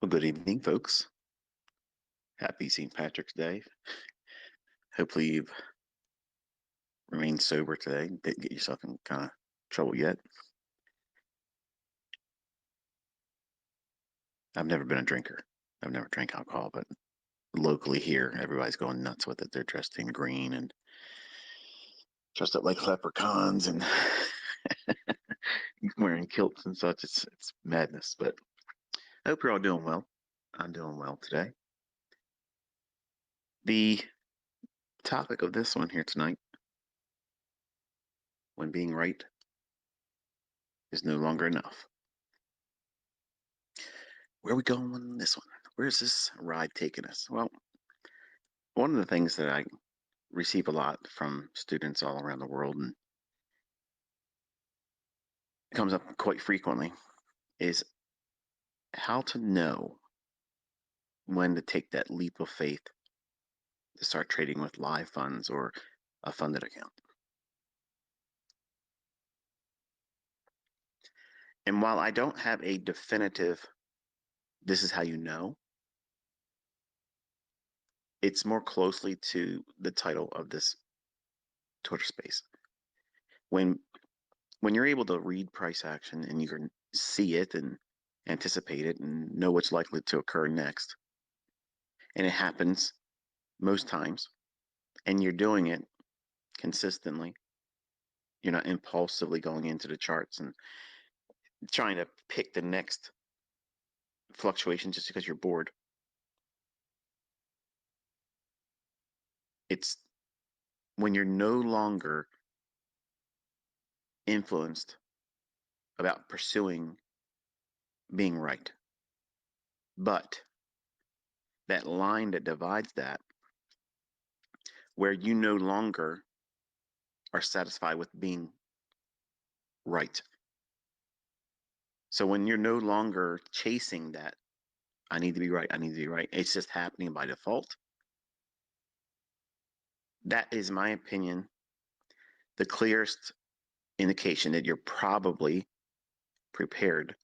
Well, good evening, folks. Happy St. Patrick's Day. Hopefully, you've remained sober today. Didn't get yourself in kind of trouble yet. I've never been a drinker. I've never drank alcohol, but locally here, everybody's going nuts with it. They're dressed in green and dressed up like leprechauns and wearing kilts and such. It's madness. But I hope you're all doing well. I'm doing well today. The topic of this one here tonight, when being right is no longer enough. Where are we going with this one? Where's this ride taking us? Well, one of the things that I receive a lot from students all around the world and comes up quite frequently is how to know when to take that leap of faith to start trading with live funds or a funded account. And while I don't have a definitive, this is how you know, it's more closely to the title of this Twitter space. When when you're able to read price action and you can see it and anticipate it and know what's likely to occur next, and it happens most times, and you're doing it consistently, you're not impulsively going into the charts and trying to pick the next fluctuation just because you're bored. It's when you're no longer influenced about pursuing being right. But that line that divides that, where you no longer are satisfied with being right. So when you're no longer chasing that, I need to be right, I need to be right, it's just happening by default. That is my opinion, the clearest indication that you're probably prepared,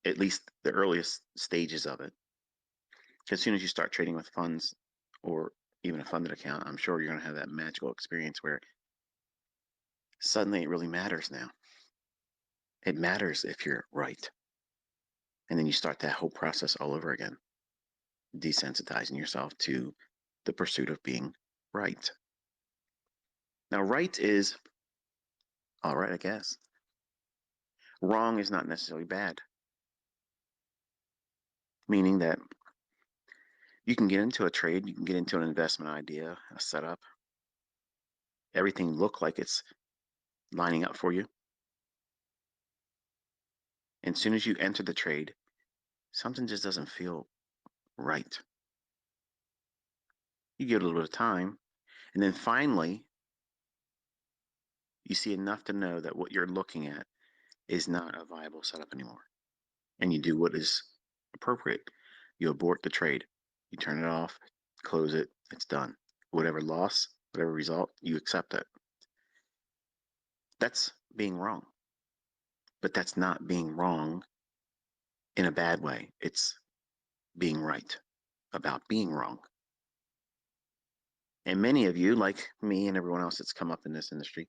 at least the earliest stages of it. As soon as you start trading with funds or even a funded account, I'm sure you're going to have that magical experience where suddenly it really matters now. It matters if you're right. And then you start that whole process all over again, desensitizing yourself to the pursuit of being right. Now, right is all right, I guess. Wrong is not necessarily bad, meaning that you can get into a trade, you can get into an investment idea, a setup, everything look like it's lining up for you. And as soon as you enter the trade, something just doesn't feel right. You give it a little bit of time, and then finally, you see enough to know that what you're looking at is not a viable setup anymore. And you do what is appropriate. You abort the trade, you turn it off, close it, it's done. Whatever loss, whatever result, you accept it. That's being wrong. But that's not being wrong in a bad way. It's being right about being wrong. And many of you, like me and everyone else that's come up in this industry,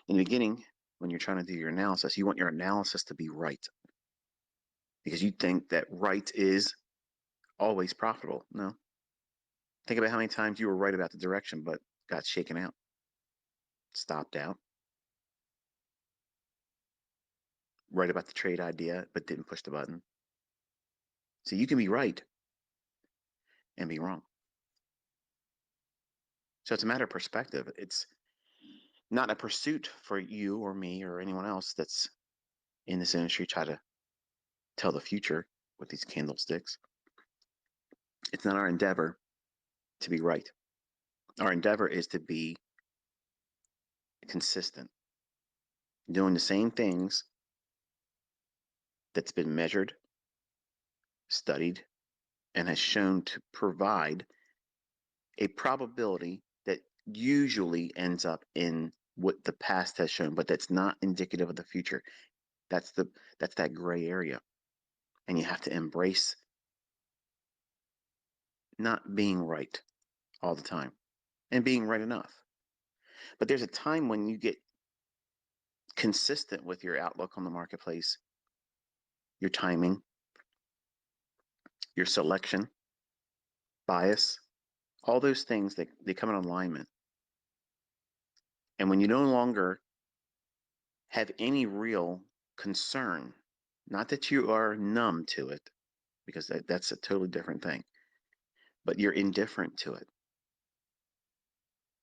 in the beginning, when you're trying to do your analysis, you want your analysis to be right because you think that right is always profitable. No. Think about how many times you were right about the direction, but got shaken out, stopped out, right about the trade idea, but didn't push the button. So you can be right and be wrong. So it's a matter of perspective. It's not a pursuit for you or me or anyone else that's in this industry try to tell the future with these candlesticks. It's not our endeavor to be right. Our endeavor is to be consistent, doing the same things that's been measured, studied, and has shown to provide a probability that usually ends up in what the past has shown, but that's not indicative of the future. That's that gray area. And you have to embrace not being right all the time and being right enough. But there's a time when you get consistent with your outlook on the marketplace, your timing, your selection, bias, all those things that they come in alignment. And when you no longer have any real concern, not that you are numb to it, because that's a totally different thing, but you're indifferent to it.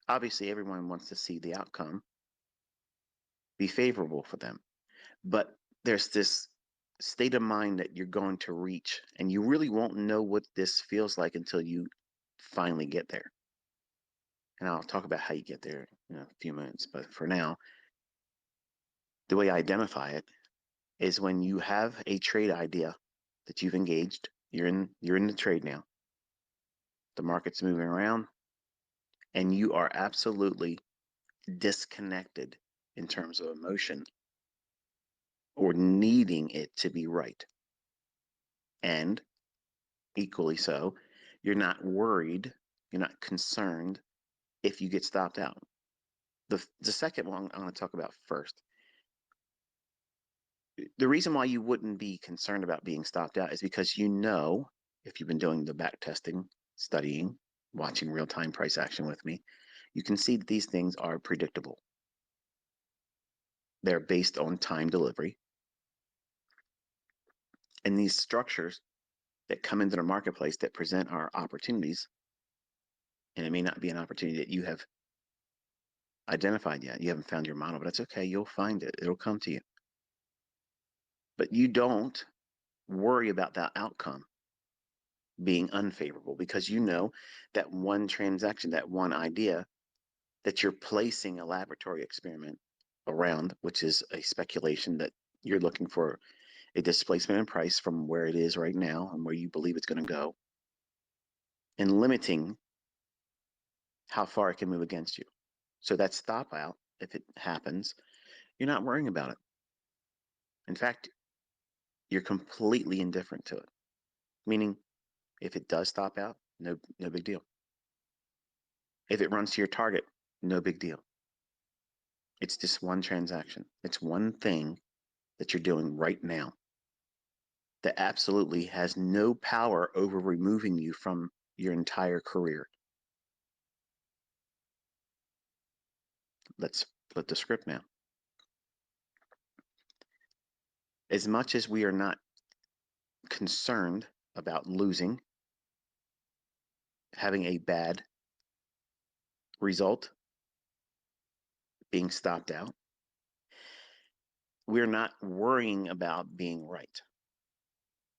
Obviously, everyone wants to see the outcome be favorable for them, but there's this state of mind that you're going to reach, and you really won't know what this feels like until you finally get there. And I'll talk about how you get there in a few minutes. But for now, the way I identify it is when you have a trade idea that you've engaged, you're in the trade now. The market's moving around and you are absolutely disconnected in terms of emotion or needing it to be right. And equally so, you're not worried, you're not concerned if you get stopped out. The second one I'm going to talk about first. The reason why you wouldn't be concerned about being stopped out is because you know, if you've been doing the back testing, studying, watching real time price action with me, you can see that these things are predictable. They're based on time delivery. And these structures that come into the marketplace that present our opportunities, and it may not be an opportunity that you have identified yet. You haven't found your model, but that's okay. You'll find it. It'll come to you. But you don't worry about that outcome being unfavorable because you know that one transaction, that one idea that you're placing a laboratory experiment around, which is a speculation that you're looking for a displacement in price from where it is right now and where you believe it's going to go, and limiting how far it can move against you. So that stop out, if it happens, you're not worrying about it. In fact, you're completely indifferent to it. Meaning, if it does stop out, no big deal. If it runs to your target, no big deal. It's just one transaction. It's one thing that you're doing right now that absolutely has no power over removing you from your entire career. Let's flip the script now. As much as we are not concerned about losing, having a bad result, being stopped out, we're not worrying about being right.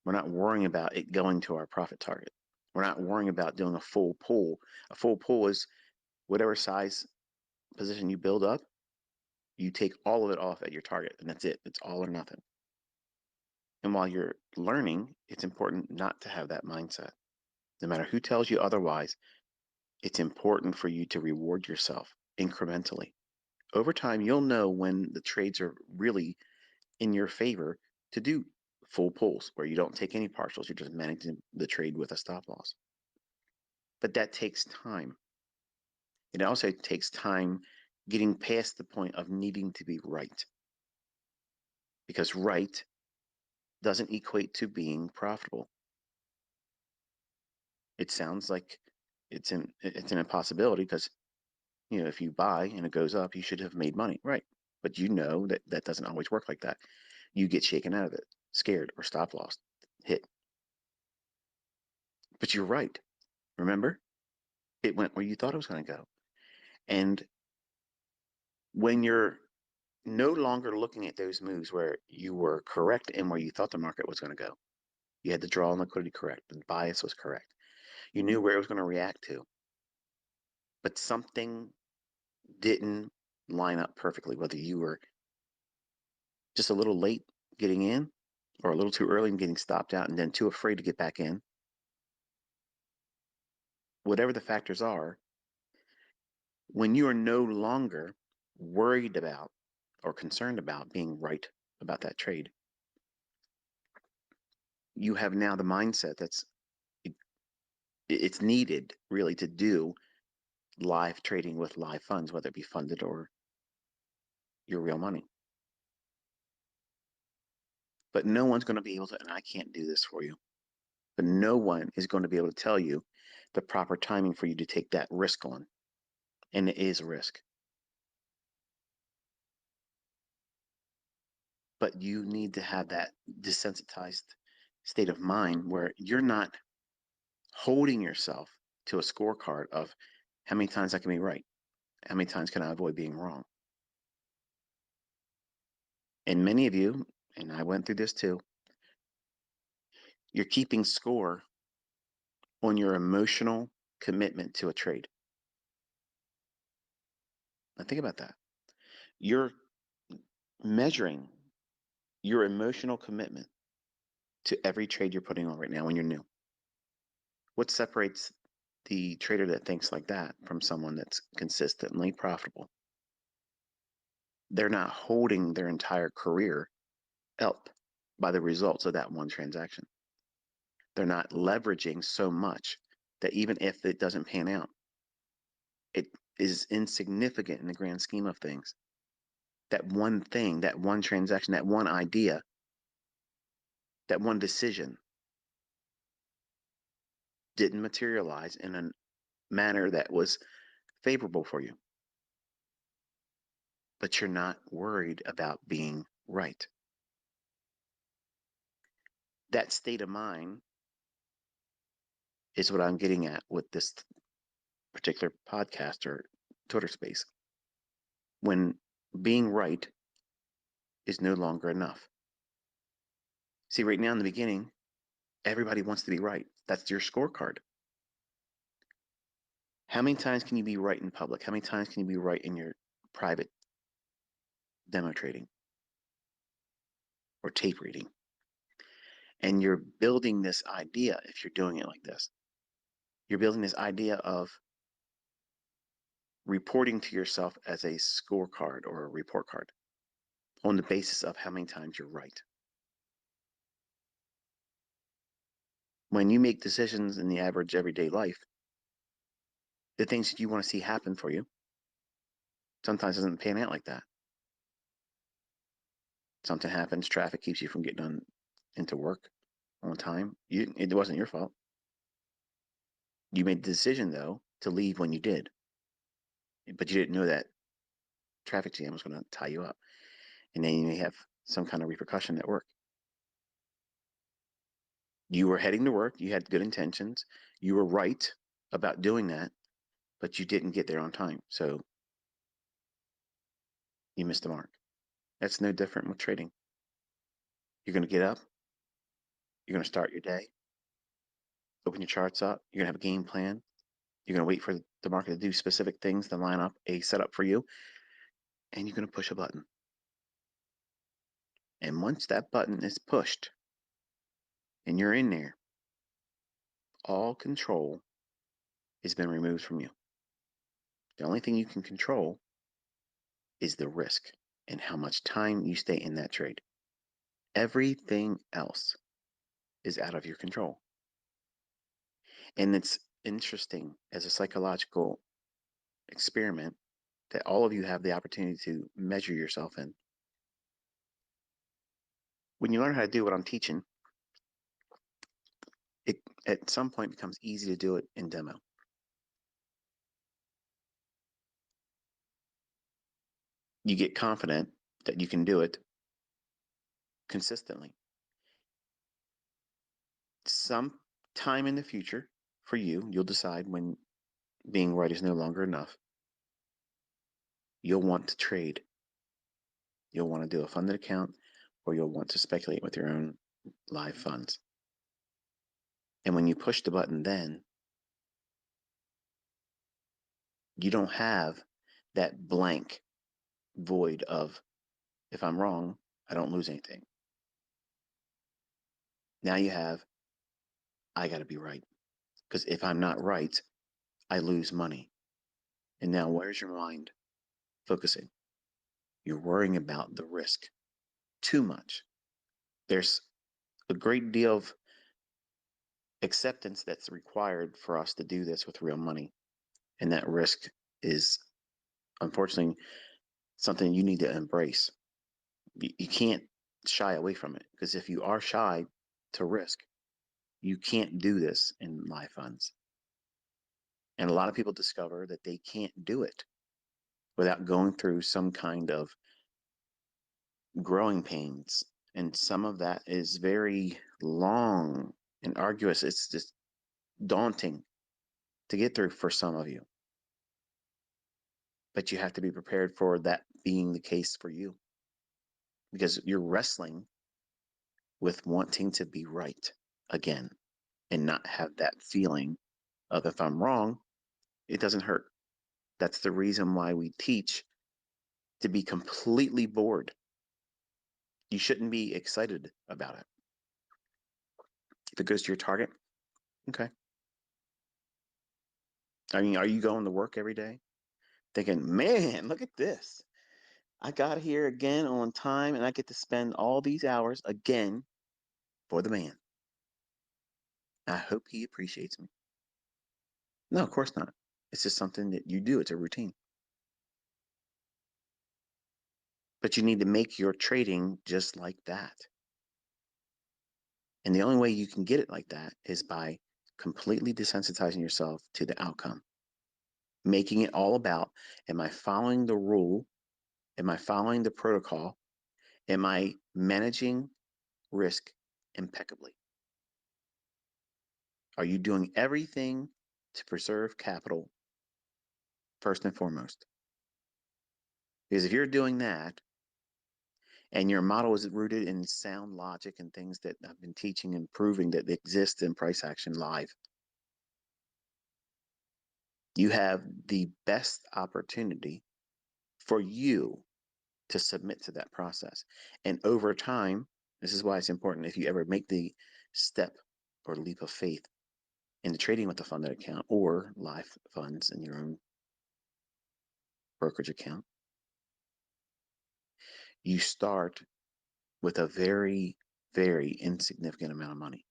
We're not worrying about it going to our profit target. We're not worrying about doing a full pull. A full pull is whatever size position you build up, you take all of it off at your target, and that's it. It's all or nothing. And while you're learning, it's important not to have that mindset. No matter who tells you otherwise, it's important for you to reward yourself incrementally. Over time, you'll know when the trades are really in your favor to do full pulls where you don't take any partials, you're just managing the trade with a stop loss. But that takes time. It also takes time getting past the point of needing to be right, because right doesn't equate to being profitable. It sounds like it's an impossibility because if you buy and it goes up, you should have made money, right? But you know that that doesn't always work like that. You get shaken out of it, scared or stop loss hit. But you're right. Remember, it went where you thought it was going to go. And when you're no longer looking at those moves where you were correct and where you thought the market was going to go, you had the draw and liquidity correct, the bias was correct. You knew where it was going to react to, but something didn't line up perfectly, whether you were just a little late getting in or a little too early and getting stopped out and then too afraid to get back in. Whatever the factors are, when you are no longer worried about or concerned about being right about that trade, you have now the mindset it's needed really to do live trading with live funds, whether it be funded or your real money. But no one's going to be able to, and I can't do this for you, but no one is going to be able to tell you the proper timing for you to take that risk on. And it is a risk. But you need to have that desensitized state of mind where you're not holding yourself to a scorecard of how many times I can be right, how many times can I avoid being wrong. And many of you, and I went through this too, you're keeping score on your emotional commitment to a trade. Now think about that. You're measuring your emotional commitment to every trade you're putting on right now when you're new. What separates the trader that thinks like that from someone that's consistently profitable? They're not holding their entire career up by the results of that one transaction. They're not leveraging so much that even if it doesn't pan out, it is insignificant in the grand scheme of things. That one thing, that one transaction, that one idea, that one decision didn't materialize in a manner that was favorable for you. But you're not worried about being right. That state of mind is what I'm getting at with this particular podcast or Twitter space. When being right is no longer enough. See, right now in the beginning, everybody wants to be right. That's your scorecard. How many times can you be right in public? How many times can you be right in your private demo trading or tape reading? And you're building this idea, if you're doing it like this, you're building this idea of reporting to yourself as a scorecard or a report card on the basis of how many times you're right. When you make decisions in the average everyday life, the things that you want to see happen for you sometimes doesn't pan out like that. Something happens, traffic keeps you from getting into work on time. It wasn't your fault. You made the decision though to leave when you did, but you didn't know that traffic jam was going to tie you up, and then you may have some kind of repercussion at work. You were heading to work, you had good intentions, you were right about doing that, but you didn't get there on time, so you missed the mark. That's no different with trading. You're going to get up, you're going to start your day, open your charts up, you're going to have a game plan, you're going to wait for the market to do specific things to line up a setup for you, and you're going to push a button. And once that button is pushed and you're in there, all control has been removed from you. The only thing you can control is the risk and how much time you stay in that trade. Everything else is out of your control. And it's interesting as a psychological experiment that all of you have the opportunity to measure yourself in. When you learn how to do what I'm teaching, it at some point becomes easy to do it in demo. You get confident that you can do it consistently. Some time in the future for you, you'll decide when being right is no longer enough. You'll want to trade. You'll want to do a funded account, or you'll want to speculate with your own live funds. And when you push the button, then you don't have that blank void of, if I'm wrong, I don't lose anything. Now you have, I got to be right. Because if I'm not right, I lose money. And now where's your mind focusing? You're worrying about the risk too much. There's a great deal of acceptance that's required for us to do this with real money. And that risk is unfortunately something you need to embrace. You can't shy away from it, because if you are shy to risk, you can't do this in live funds. And a lot of people discover that they can't do it without going through some kind of growing pains. And some of that is very long and arduous. It's just daunting to get through for some of you. But you have to be prepared for that being the case for you, because you're wrestling with wanting to be right again and not have that feeling of, if I'm wrong, it doesn't hurt. That's the reason why we teach to be completely bored. You shouldn't be excited about it. If it goes to your target, okay. I mean, are you going to work every day thinking, man, look at this? I got here again on time and I get to spend all these hours again for the man. I hope he appreciates me. No, of course not. It's just something that you do, it's a routine. But you need to make your trading just like that. And the only way you can get it like that is by completely desensitizing yourself to the outcome, making it all about, am I following the rule? Am I following the protocol? Am I managing risk impeccably? Are you doing everything to preserve capital first and foremost? Because if you're doing that and your model is rooted in sound logic and things that I've been teaching and proving that exist in price action live, you have the best opportunity for you to submit to that process. And over time, this is why it's important, if you ever make the step or leap of faith into trading with a funded account or live funds in your own brokerage account, you start with a very, very insignificant amount of money.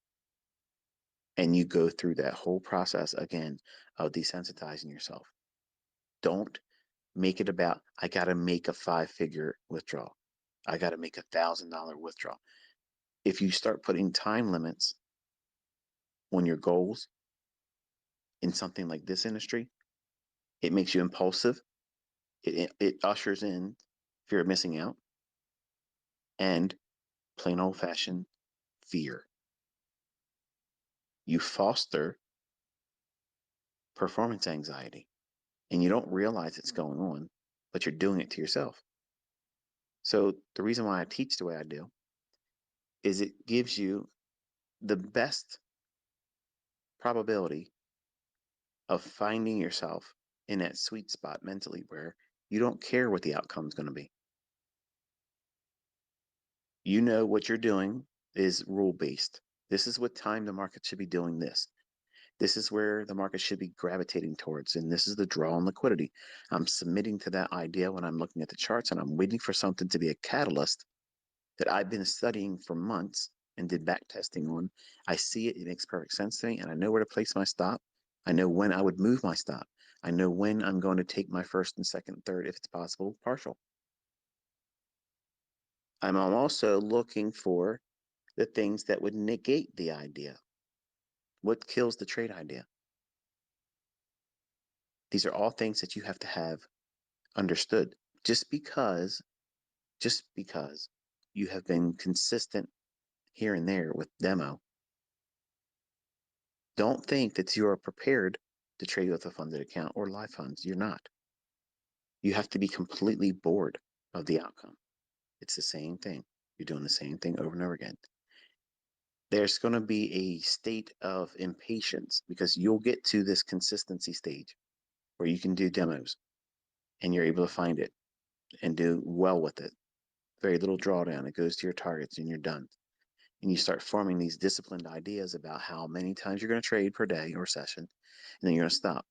And you go through that whole process again of desensitizing yourself. Don't make it about, I got to make a 5-figure withdrawal. I got to make $1,000 withdrawal. If you start putting time limits on your goals in something like this industry, it makes you impulsive. It ushers in fear of missing out and plain old fashioned fear. You foster performance anxiety and you don't realize it's going on, but you're doing it to yourself. So the reason why I teach the way I do is it gives you the best probability of finding yourself in that sweet spot mentally where you don't care what the outcome is going to be. You know what you're doing is rule based. This is what time the market should be doing this. This is where the market should be gravitating towards, and this is the draw on liquidity. I'm submitting to that idea when I'm looking at the charts, and I'm waiting for something to be a catalyst that I've been studying for months and did back testing on. I see it, it makes perfect sense to me, and I know where to place my stop. I know when I would move my stop. I know when I'm going to take my first and second and third, if it's possible, partial. I'm also looking for the things that would negate the idea. What kills the trade idea? These are all things that you have to have understood. Just because you have been consistent here and there with demo, don't think that you are prepared to trade with a funded account or live funds. You're not. You have to be completely bored of the outcome. It's the same thing. You're doing the same thing over and over again. There's going to be a state of impatience because you'll get to this consistency stage where you can do demos and you're able to find it and do well with it. Very little drawdown. It goes to your targets and you're done. And you start forming these disciplined ideas about how many times you're going to trade per day or session, and then you're going to stop.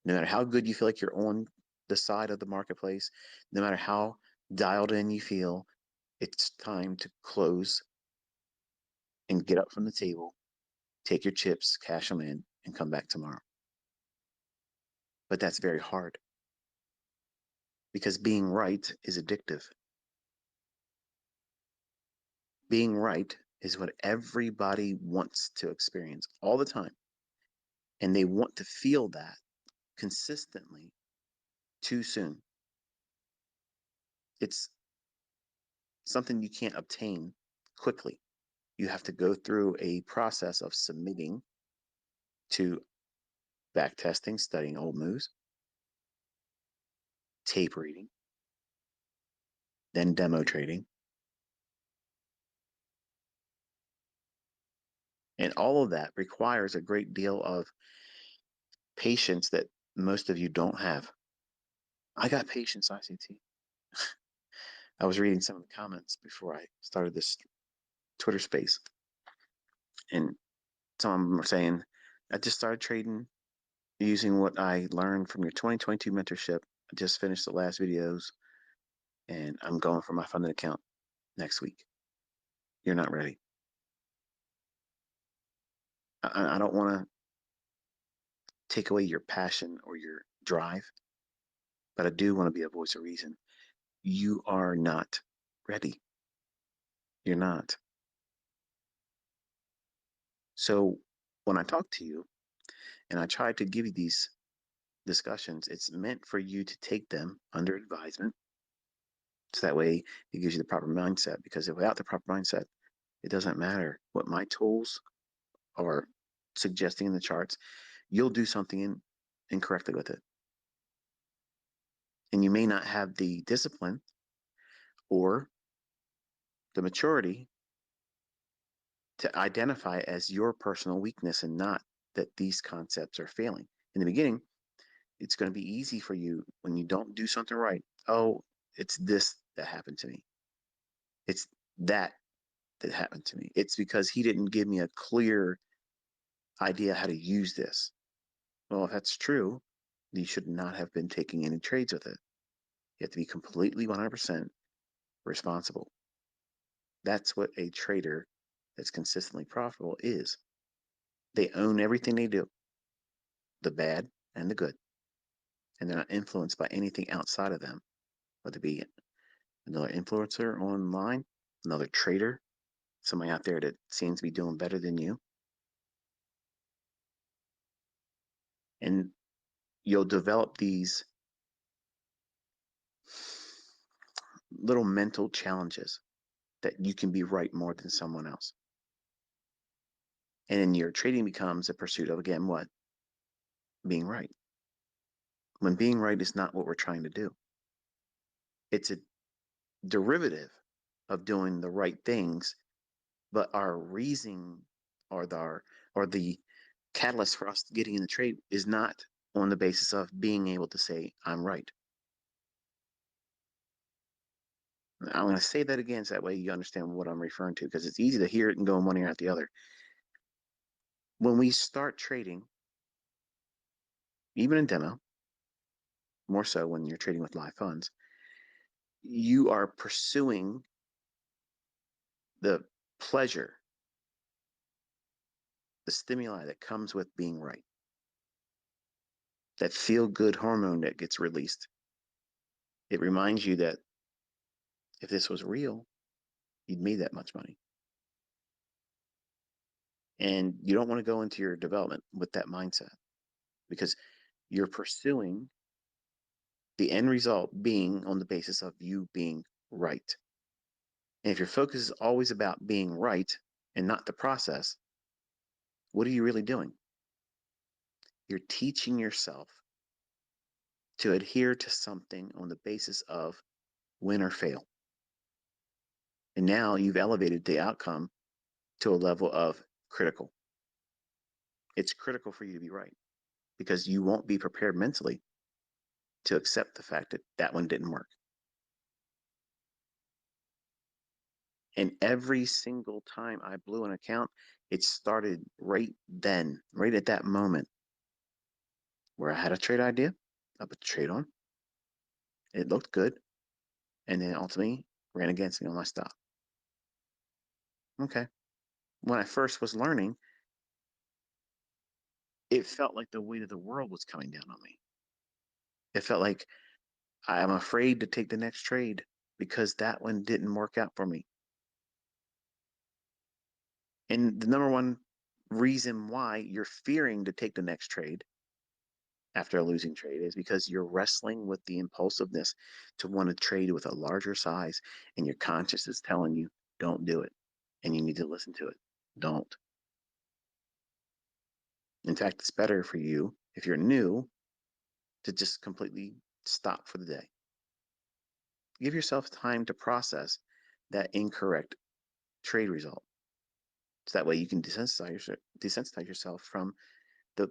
No matter how good you feel like you're on the side of the marketplace, no matter how dialed in you feel, it's time to close and get up from the table take your chips, cash them in, and come back tomorrow. But that's very hard because being right is addictive. Being right is what everybody wants to experience all the time. And they want to feel that consistently too soon. It's something you can't obtain quickly. You have to go through a process of submitting to back testing, studying old moves, tape reading, then demo trading. And all of that requires a great deal of patience that most of you don't have. I got patience, ICT. I was reading some of the comments before I started this Twitter space, and some of them were saying, I just started trading using what I learned from your 2022 mentorship. I just finished the last videos, and I'm going for my funded account next week. You're not ready. I don't want to take away your passion or your drive, but I do want to be a voice of reason. You are not ready. You're not. So when I talk to you and I try to give you these discussions, it's meant for you to take them under advisement. So that way it gives you the proper mindset. Because without the proper mindset, it doesn't matter what my tools are suggesting in the charts. You'll do something incorrectly with it. And you may not have the discipline or the maturity to identify as your personal weakness and not that these concepts are failing. In the beginning, it's going to be easy for you when you don't do something right. Oh, it's this that happened to me. It's that that happened to me. It's because he didn't give me a clear idea how to use this. Well, if that's true, you should not have been taking any trades with it. You have to be completely 100% responsible. That's what a trader that's consistently profitable is. They own everything they do, the bad and the good, and they're not influenced by anything outside of them, whether it be another influencer online, another trader, somebody out there that seems to be doing better than you. And you'll develop these little mental challenges that you can be right more than someone else. And then your trading becomes a pursuit of, again, what? Being right. When being right is not what we're trying to do. It's a derivative of doing the right things, but our reasoning or the catalyst for us getting in the trade is not on the basis of being able to say, I'm right. I'm going to say that again so that way you understand what I'm referring to, because it's easy to hear it and go in one ear out the other. When we start trading, even in demo, more so when you're trading with live funds, you are pursuing the pleasure, the stimuli that comes with being right, that feel good hormone that gets released. It reminds you that if this was real, you'd made that much money. And you don't want to go into your development with that mindset because you're pursuing the end result being on the basis of you being right. And if your focus is always about being right and not the process, what are you really doing? You're teaching yourself to adhere to something on the basis of win or fail. And now you've elevated the outcome to a level of critical. It's critical for you to be right because you won't be prepared mentally to accept the fact that that one didn't work. And every single time I blew an account, it started right then, right at that moment where I had a trade idea, I put the trade on, it looked good, and then ultimately ran against me on my stop. Okay. When I first was learning, it felt like the weight of the world was coming down on me. It felt like I'm afraid to take the next trade because that one didn't work out for me. And the number one reason why you're fearing to take the next trade after a losing trade is because you're wrestling with the impulsiveness to want to trade with a larger size, and your conscience is telling you, don't do it. And you need to listen to it. Don't. In fact, it's better for you, if you're new, to just completely stop for the day. Give yourself time to process that incorrect trade result. So that way you can desensitize yourself from the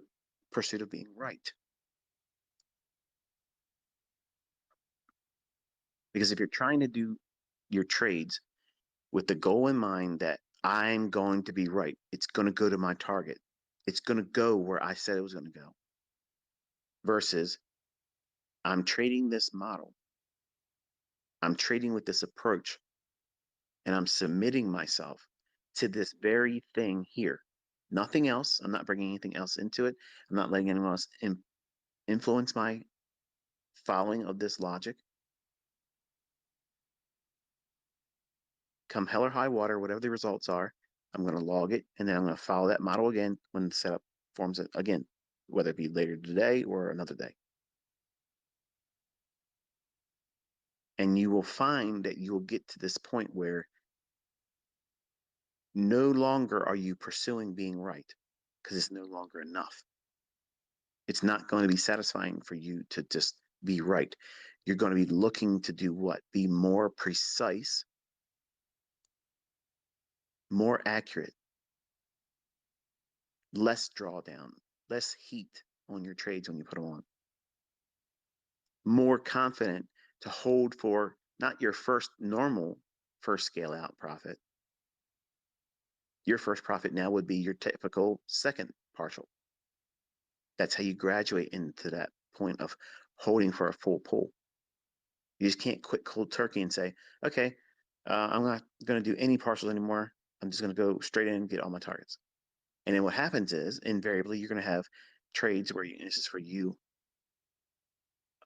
pursuit of being right. Because if you're trying to do your trades with the goal in mind that I'm going to be right, it's going to go to my target, it's going to go where I said it was going to go, versus I'm trading this model, I'm trading with this approach, and I'm submitting myself to this very thing here. Nothing else. I'm not bringing anything else into it. I'm not letting anyone else influence my following of this logic. Come hell or high water, whatever the results are, I'm going to log it, and then I'm going to follow that model again when the setup forms it again, whether it be later today or another day. And you will find that you will get to this point where no longer are you pursuing being right, because it's no longer enough. It's not going to be satisfying for you to just be right. You're going to be looking to do what? Be more precise, more accurate, less drawdown, less heat on your trades when you put them on, more confident to hold for not your first normal first scale out profit. Your first profit now would be your typical second partial. That's how you graduate into that point of holding for a full pull. You just can't quit cold turkey and say, okay, I'm not going to do any partials anymore. I'm just going to go straight in and get all my targets. And then what happens is, invariably, you're going to have trades where this is for you,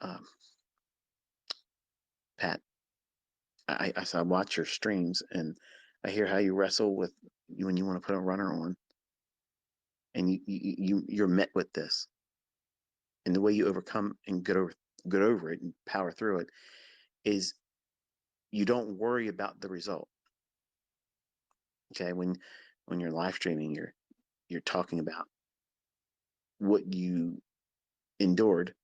um, Pat. I watch your streams and I hear how you wrestle with you when you want to put a runner on, and you're met with this, and the way you overcome and get over it and power through it is you don't worry about the result. Okay, when you're live streaming, you're talking about what you endured,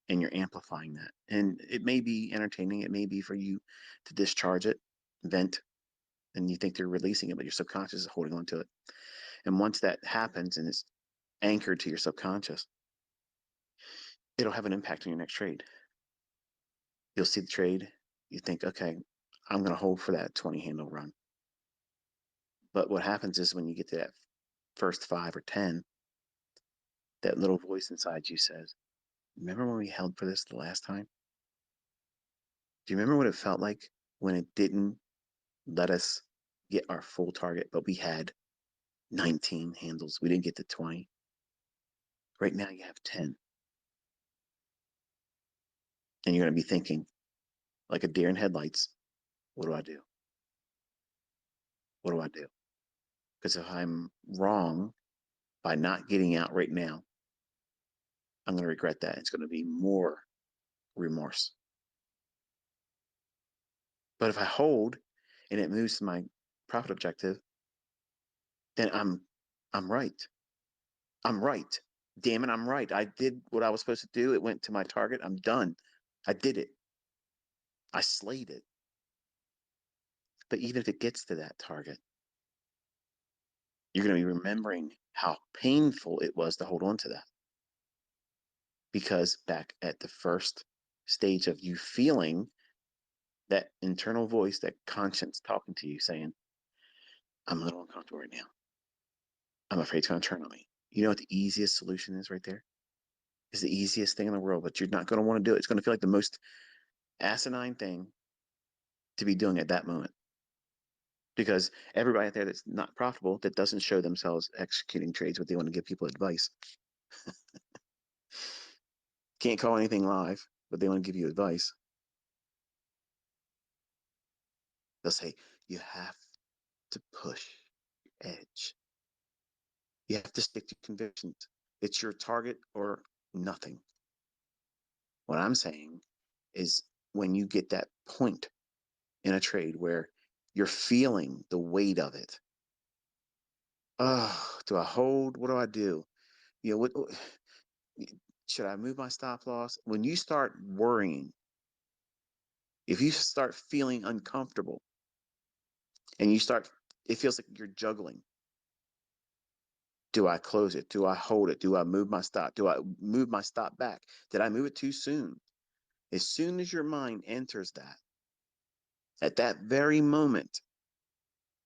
and you're amplifying that. And it may be entertaining, it may be for you to discharge it, vent, and you think you're releasing it, but your subconscious is holding on to it. And once that happens and it's anchored to your subconscious, it'll have an impact on your next trade. You'll see the trade, you think, okay, I'm going to hold for that 20 handle run. But what happens is when you get to that first 5 or 10, that little voice inside you says, remember when we held for this the last time? Do you remember what it felt like when it didn't let us get our full target, but we had 19 handles? We didn't get to 20. Right now you have 10. And you're going to be thinking, like a deer in headlights, what do I do? What do I do? Because if I'm wrong by not getting out right now, I'm going to regret that. It's going to be more remorse. But if I hold and it moves to my profit objective, then I'm right. I'm right. Damn it, I'm right. I did what I was supposed to do. It went to my target. I'm done. I did it. I slayed it. But even if it gets to that target, you're going to be remembering how painful it was to hold on to that. Because back at the first stage of you feeling that internal voice, that conscience talking to you saying, I'm a little uncomfortable right now. I'm afraid it's going to turn on me. You know what the easiest solution is right there? It's the easiest thing in the world, but you're not going to want to do it. It's going to feel like the most asinine thing to be doing at that moment. because everybody out there that's not profitable, that doesn't show themselves executing trades, but they want to give people advice. Can't call anything live, but they want to give you advice. They'll say, you have to push your edge. You have to stick to convictions. It's your target or nothing. What I'm saying is when you get that point in a trade where you're feeling the weight of it. Oh, do I hold? What do I do? You know, what should I move my stop loss? When you start worrying, if you start feeling uncomfortable and it feels like you're juggling. Do I close it? Do I hold it? Do I move my stop? Do I move my stop back? Did I move it too soon? As soon as your mind enters that, at that very moment,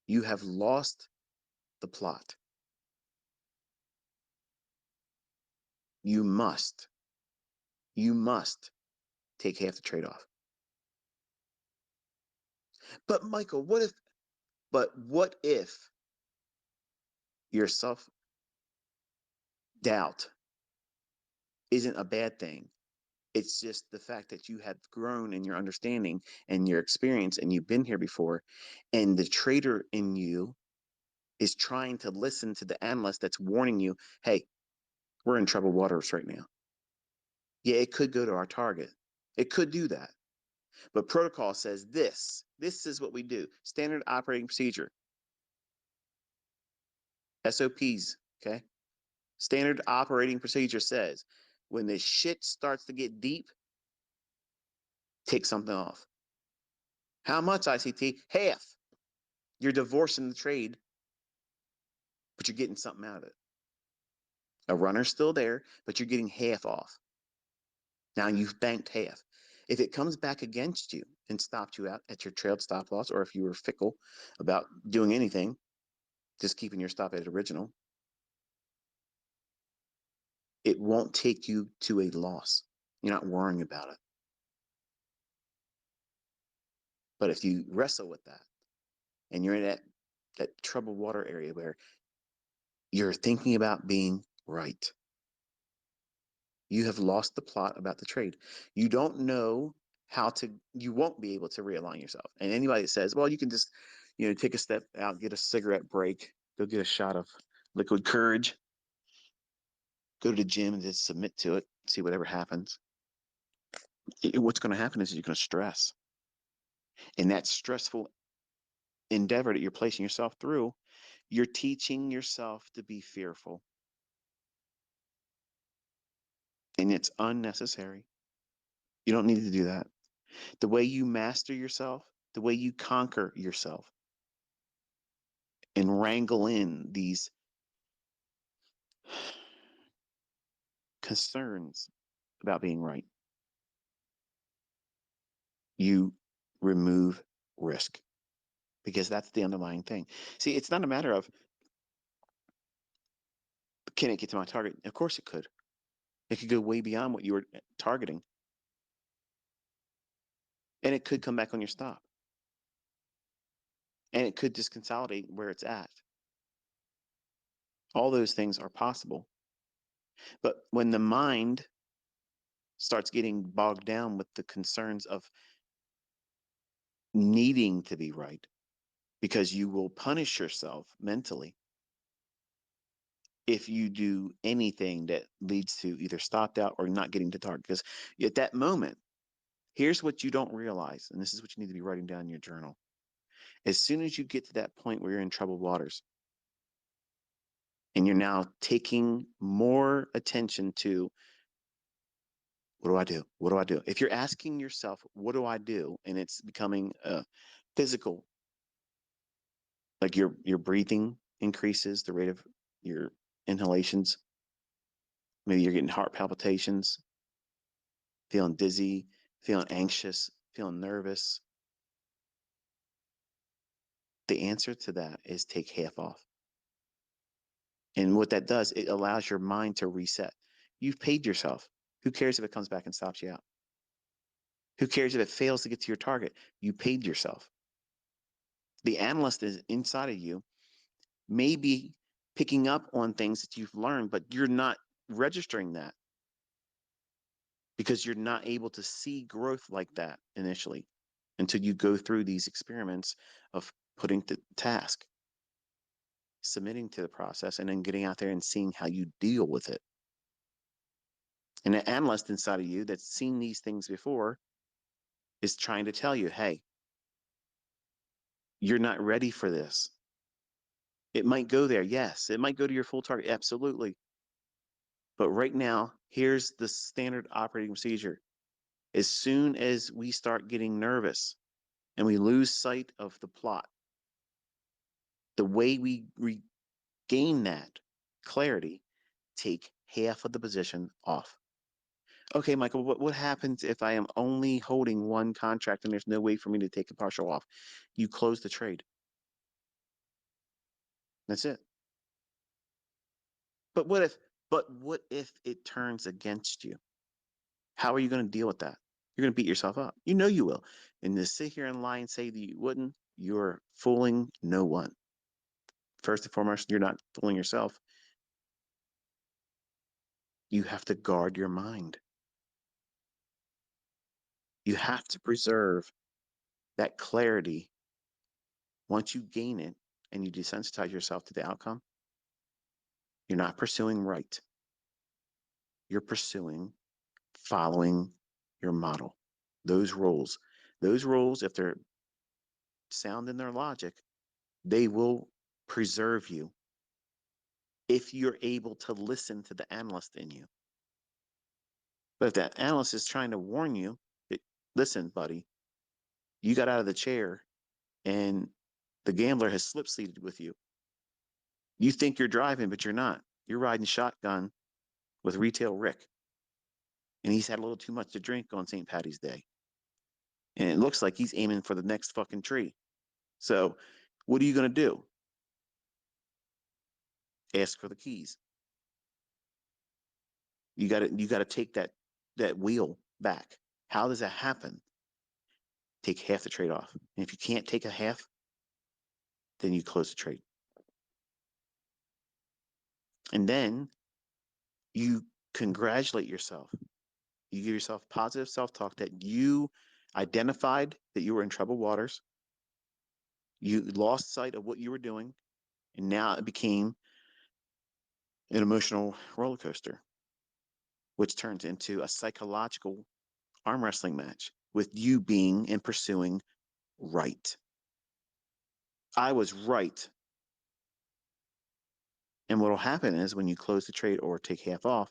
you have lost the plot. You must, you must take half the trade off. But Michael, what if your self doubt isn't a bad thing? It's just the fact that you have grown in your understanding and your experience and you've been here before. And the trader in you is trying to listen to the analyst that's warning you, hey, we're in troubled waters right now. Yeah, it could go to our target. It could do that. But protocol says this is what we do. Standard operating procedure, SOPs, okay? Standard operating procedure says when the shit starts to get deep, take something off. How much ICT? Half. You're divorcing the trade, but you're getting something out of it. A runner's still there, but you're getting half off. Now you've banked half. If it comes back against you and stopped you out at your trailed stop loss, or if you were fickle about doing anything, just keeping your stop at original, it won't take you to a loss. You're not worrying about it. But if you wrestle with that and you're in that troubled water area where you're thinking about being right, you have lost the plot about the trade. You don't know you won't be able to realign yourself. And anybody that says, well, you can just, take a step out, get a cigarette break, go get a shot of liquid courage, go to the gym and just submit to it, see whatever happens. What's going to happen is you're going to stress. And that stressful endeavor that you're placing yourself through, you're teaching yourself to be fearful. And it's unnecessary. You don't need to do that. The way you master yourself, the way you conquer yourself and wrangle in these concerns about being right, you remove risk because that's the underlying thing. See, it's not a matter of can it get to my target? Of course it could. It could go way beyond what you were targeting. And it could come back on your stop. And it could just consolidate where it's at. All those things are possible. But when the mind starts getting bogged down with the concerns of needing to be right, because you will punish yourself mentally if you do anything that leads to either stopped out or not getting to target. Because at that moment, here's what you don't realize, and this is what you need to be writing down in your journal. As soon as you get to that point where you're in troubled waters, and you're now taking more attention to what do I do? What do I do? If you're asking yourself, what do I do? And it's becoming physical, like your breathing increases, the rate of your inhalations. Maybe you're getting heart palpitations, feeling dizzy, feeling anxious, feeling nervous. The answer to that is take half off. And what that does, it allows your mind to reset. You've paid yourself. Who cares if it comes back and stops you out? Who cares if it fails to get to your target? You paid yourself. The analyst is inside of you, may be picking up on things that you've learned, but you're not registering that because you're not able to see growth like that initially until you go through these experiments of putting the task, submitting to the process, and then getting out there and seeing how you deal with it. And an analyst inside of you that's seen these things before is trying to tell you, hey, you're not ready for this. It might go there. Yes. It might go to your full target. Absolutely. But right now, here's the standard operating procedure. As soon as we start getting nervous and we lose sight of the plot, the way we regain that clarity, take half of the position off. Okay, Michael, what happens if I am only holding one contract and there's no way for me to take a partial off? You close the trade. That's it. But what if it turns against you? How are you going to deal with that? You're going to beat yourself up. You know you will. And to sit here and lie and say that you wouldn't, you're fooling no one. First and foremost, you're not fooling yourself. You have to guard your mind. You have to preserve that clarity. Once you gain it and you desensitize yourself to the outcome, you're not pursuing right. You're pursuing following your model. Those rules, if they're sound in their logic, they will preserve you if you're able to listen to the analyst in you. But if that analyst is trying to warn you, listen, buddy, you got out of the chair and the gambler has slip seated with you. You think you're driving, but you're not. You're riding shotgun with Retail Rick, and he's had a little too much to drink on St. Patty's Day. And it looks like he's aiming for the next fucking tree. So, what are you going to do? Ask for the keys. You got to take that wheel back. How does that happen? Take half the trade off. And if you can't take a half, then you close the trade. And then you congratulate yourself. You give yourself positive self-talk that you identified that you were in troubled waters. You lost sight of what you were doing, and now it became an emotional roller coaster, which turns into a psychological arm wrestling match with you being and pursuing right. I was right. And what will happen is when you close the trade or take half off,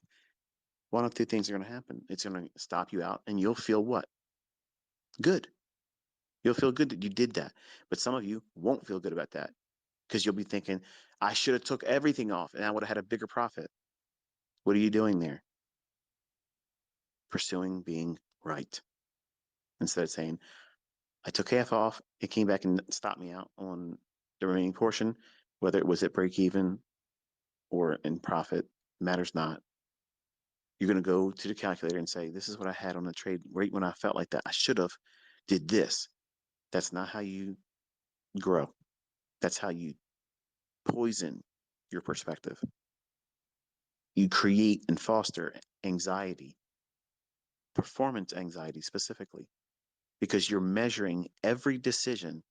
one of two things are going to happen. It's going to stop you out, and you'll feel what? Good. You'll feel good that you did that. But some of you won't feel good about that because you'll be thinking, I should have took everything off and I would have had a bigger profit. What are you doing there? Pursuing being right. Instead of saying, I took half off, it came back and stopped me out on the remaining portion, whether it was at break even or in profit, matters not. You're going to go to the calculator and say, this is what I had on the trade right when I felt like that. I should have did this. That's not how you grow. That's how you poison your perspective. You create and foster anxiety, performance anxiety specifically, because you're measuring every decision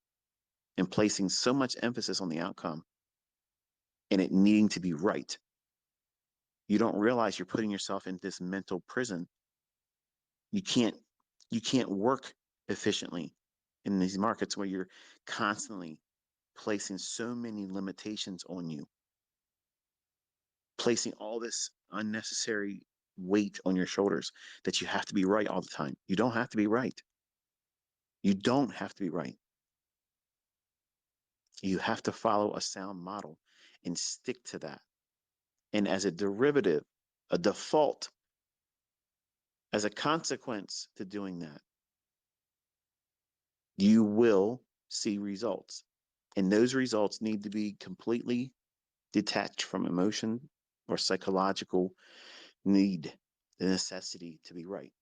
and placing so much emphasis on the outcome and it needing to be right. You don't realize you're putting yourself in this mental prison. You can't you can't work efficiently in these markets where you're constantly placing so many limitations on you, placing all this unnecessary weight on your shoulders that you have to be right all the time. You don't have to be right. You don't have to be right. You have to follow a sound model and stick to that. And as a derivative, a default, as a consequence to doing that, you will see results. And those results need to be completely detached from emotion or psychological need, the necessity to be right.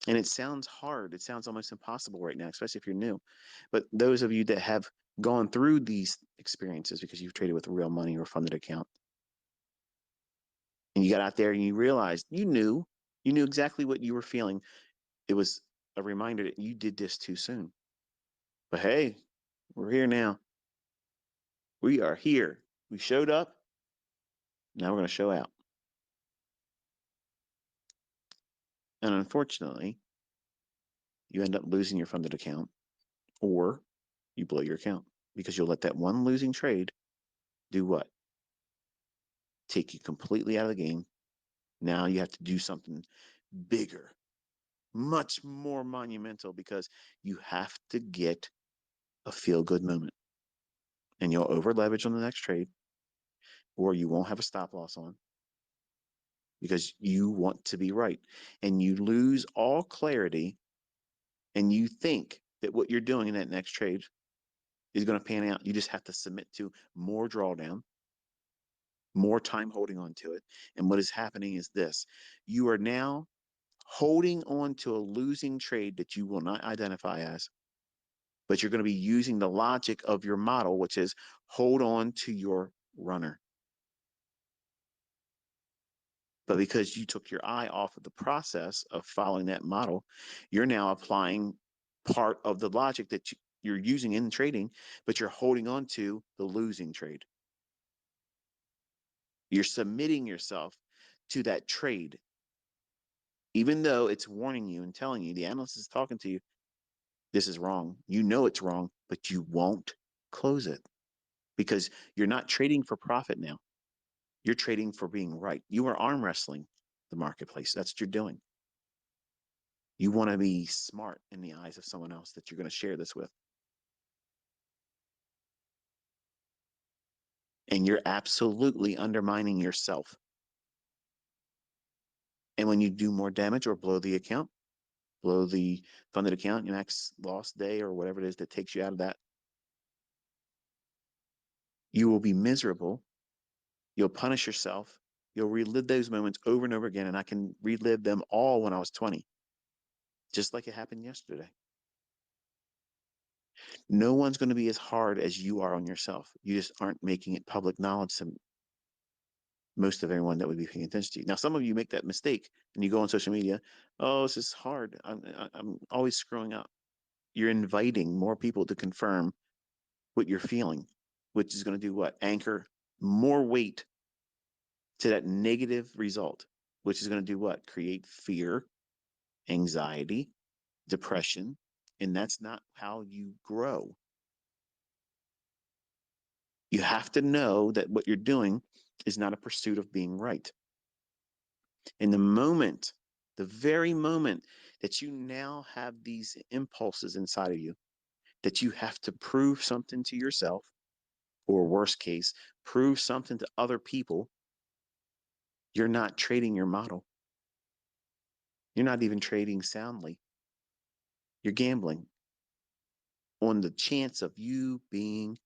And it sounds hard. It sounds almost impossible right now, especially if you're new. But those of you that have gone through these experiences because you've traded with real money or funded account, and you got out there and you realized you knew exactly what you were feeling. It was a reminder that you did this too soon. But hey, we're here now. We are here. We showed up. Now we're going to show out. And unfortunately, you end up losing your funded account or you blow your account because you'll let that one losing trade do what? Take you completely out of the game. Now you have to do something bigger, much more monumental because you have to get a feel good moment. And you'll over leverage on the next trade, or you won't have a stop loss on because you want to be right. And you lose all clarity and you think that what you're doing in that next trade is going to pan out. You just have to submit to more drawdown, more time holding on to it. And what is happening is this: you are now holding on to a losing trade that you will not identify as, but you're going to be using the logic of your model, which is hold on to your runner. But because you took your eye off of the process of following that model, you're now applying part of the logic that you're using in trading, but you're holding on to the losing trade. You're submitting yourself to that trade, even though it's warning you and telling you, the analyst is talking to you, this is wrong. You know it's wrong, but you won't close it because you're not trading for profit now. You're trading for being right. You are arm wrestling the marketplace. That's what you're doing. You want to be smart in the eyes of someone else that you're going to share this with. And you're absolutely undermining yourself. And when you do more damage or blow the account, blow the funded account, your max loss day or whatever it is that takes you out of that, you will be miserable. You'll punish yourself. You'll relive those moments over and over again. And I can relive them all when I was 20, just like it happened yesterday. No one's going to be as hard as you are on yourself. You just aren't making it public knowledge to most of everyone that would be paying attention to you. Now, some of you make that mistake and you go on social media. Oh, this is hard. I'm always screwing up. You're inviting more people to confirm what you're feeling, which is going to do what? Anchor more weight to that negative result, which is going to do what? Create fear, anxiety, depression. And that's not how you grow. You have to know that what you're doing is not a pursuit of being right. In the moment, the very moment that you now have these impulses inside of you, that you have to prove something to yourself, or worst case, prove something to other people, you're not trading your model. You're not even trading soundly. You're gambling on the chance of you being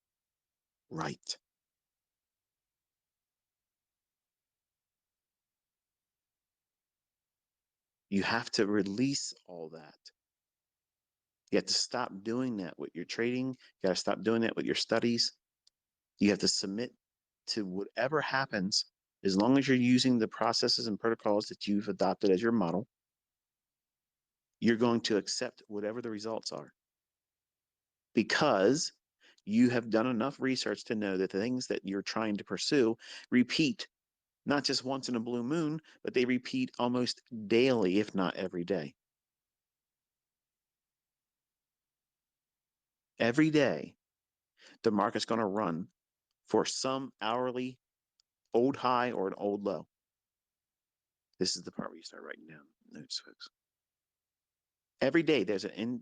right. You have to release all that. You have to stop doing that with your trading. You got to stop doing that with your studies. You have to submit to whatever happens as long as you're using the processes and protocols that you've adopted as your model. You're going to accept whatever the results are because you have done enough research to know that the things that you're trying to pursue repeat not just once in a blue moon, but they repeat almost daily, if not every day. Every day, the market's going to run for some hourly old high or an old low. This is the part where you start writing down notes, folks. Every day, there's an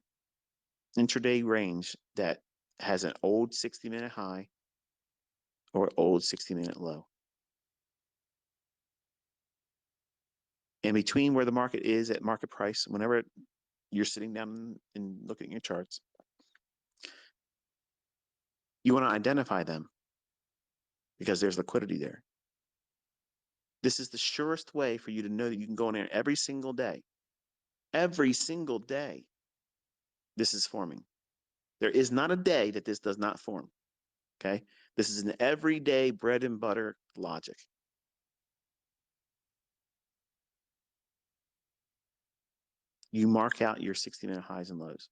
intraday range that has an old 60-minute high or old 60-minute low. In between where the market is at market price, whenever you're sitting down and looking at your charts, you want to identify them because there's liquidity there. This is the surest way for you to know that you can go in there every single day Every single day, this is forming. There is not a day that this does not form. Okay. This is an everyday bread and butter logic. You mark out your 60-minute highs and lows.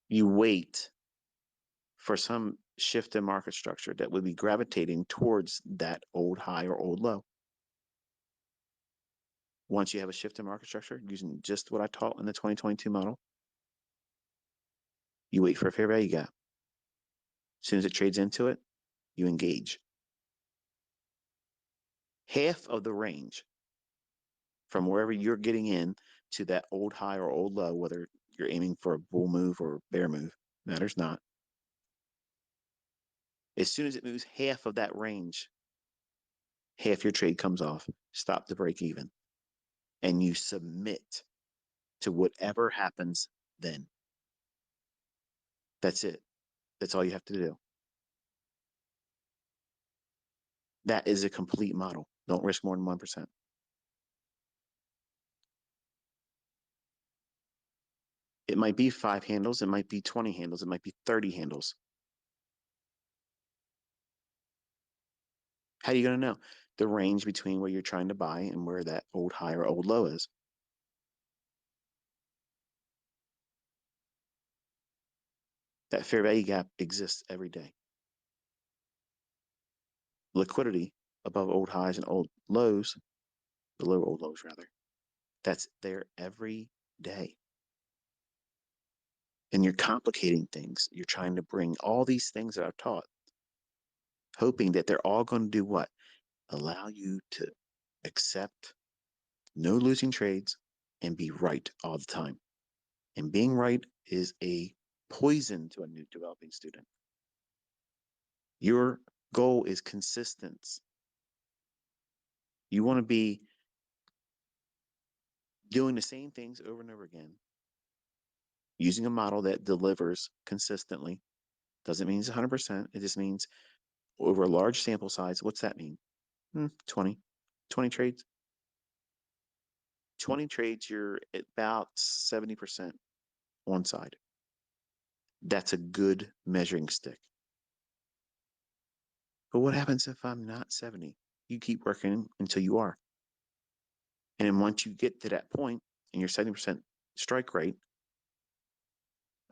You wait for some shift in market structure that would be gravitating towards that old high or old low. Once you have a shift in market structure, using just what I taught in the 2022 model, you wait for a fair value gap. As soon as it trades into it, you engage. Half of the range from wherever you're getting in to that old high or old low, whether you're aiming for a bull move or bear move, matters not. As soon as it moves half of that range, half your trade comes off, stop the break even, and you submit to whatever happens then. That's it. That's all you have to do. That is a complete model. Don't risk more than 1%. It might be 5 handles, it might be 20 handles, it might be 30 handles. How are you going to know? The range between where you're trying to buy and where that old high or old low is. That fair value gap exists every day. Liquidity above old highs and old lows, below old lows rather, that's there every day. And you're complicating things. You're trying to bring all these things that I've taught, hoping that they're all going to do what? Allow you to accept no losing trades and be right all the time. And being right is a poison to a new developing student. Your goal is consistency. You want to be doing the same things over and over again, using a model that delivers consistently. Doesn't mean it's 100%. It just means over a large sample size. What's that mean? 20. 20 trades. 20 trades, you're about 70% on side. That's a good measuring stick. But what happens if I'm not 70? You keep working until you are. And then once you get to that point and you're 70% strike rate,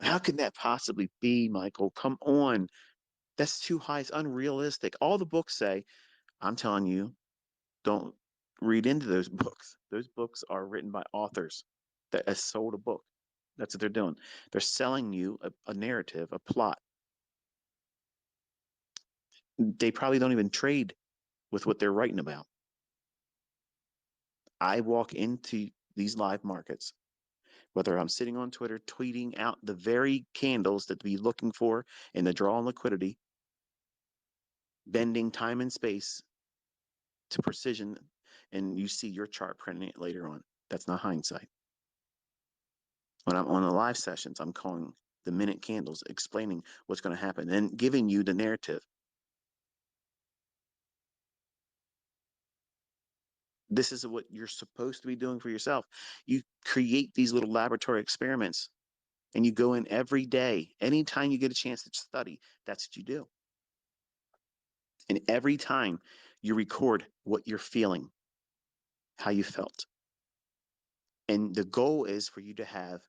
how can that possibly be, Michael? Come on. That's too high. It's unrealistic. All the books say, I'm telling you, don't read into those books. Those books are written by authors that has sold a book. That's what they're doing. They're selling you a narrative, a plot. They probably don't even trade with what they're writing about. I walk into these live markets, whether I'm sitting on Twitter tweeting out the very candles that we looking for in the draw on liquidity, bending time and space to precision, and you see your chart printing it later on. That's not hindsight. When I'm on the live sessions, I'm calling the minute candles, explaining what's going to happen, and giving you the narrative. This is what you're supposed to be doing for yourself. You create these little laboratory experiments and you go in every day. Anytime you get a chance to study, that's what you do. And every time you record what you're feeling, how you felt. And the goal is for you to have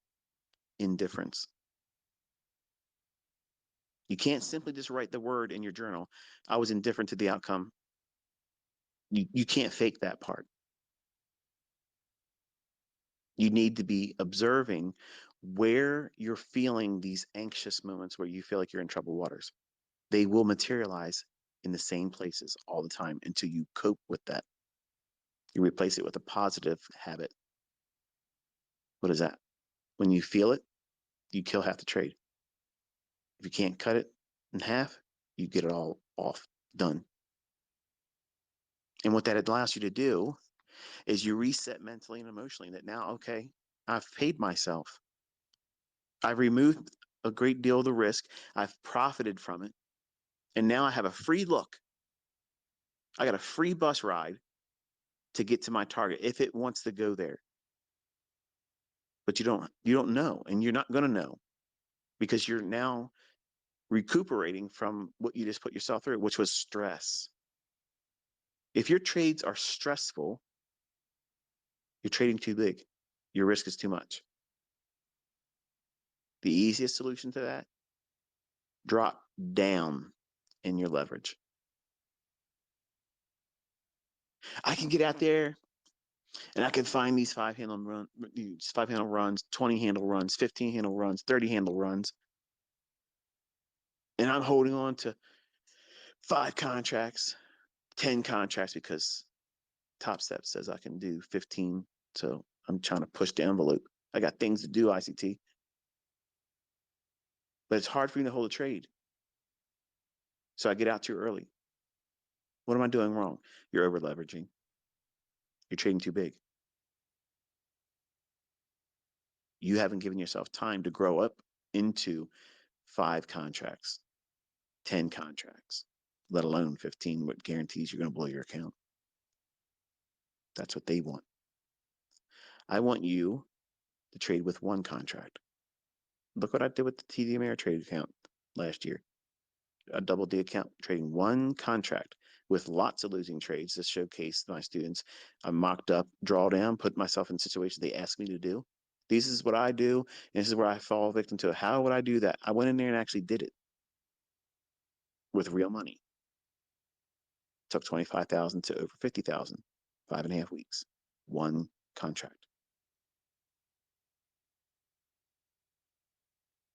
indifference. You can't simply just write the word in your journal, I was indifferent to the outcome. You can't fake that part. You need to be observing where you're feeling these anxious moments where you feel like you're in troubled waters. They will materialize in the same places all the time until you cope with that. You replace it with a positive habit. What is that? When you feel it, you kill half the trade. If you can't cut it in half, you get it all off, done. And what that allows you to do is you reset mentally and emotionally that now, okay, I've paid myself. I've removed a great deal of the risk. I've profited from it. And now I have a free look. I got a free bus ride to get to my target if it wants to go there. But you don't know, and you're not going to know because you're now recuperating from what you just put yourself through, which was stress. If your trades are stressful, you're trading too big. Your risk is too much. The easiest solution to that, drop down in your leverage. I can get out there and I can find these 5 handle runs, 20 handle runs, 15 handle runs, 30 handle runs. And I'm holding on to 5 contracts, 10 contracts because Top Step says I can do 15. So I'm trying to push the envelope. I got things to do, ICT. But it's hard for me to hold a trade. So I get out too early. What am I doing wrong? You're over leveraging. You're trading too big. You haven't given yourself time to grow up into 5 contracts, 10 contracts, let alone 15, what guarantees you're going to blow your account. That's what they want. I want you to trade with 1 contract. Look what I did with the TD Ameritrade account last year. A double D account, trading 1 contract with lots of losing trades to showcase my students. I mocked up, drawdown, put myself in situations they asked me to do. This is what I do, and this is where I fall victim to it. How would I do that? I went in there and actually did it with real money. Took 25,000 to over 50,000, 5.5 weeks, 1 contract.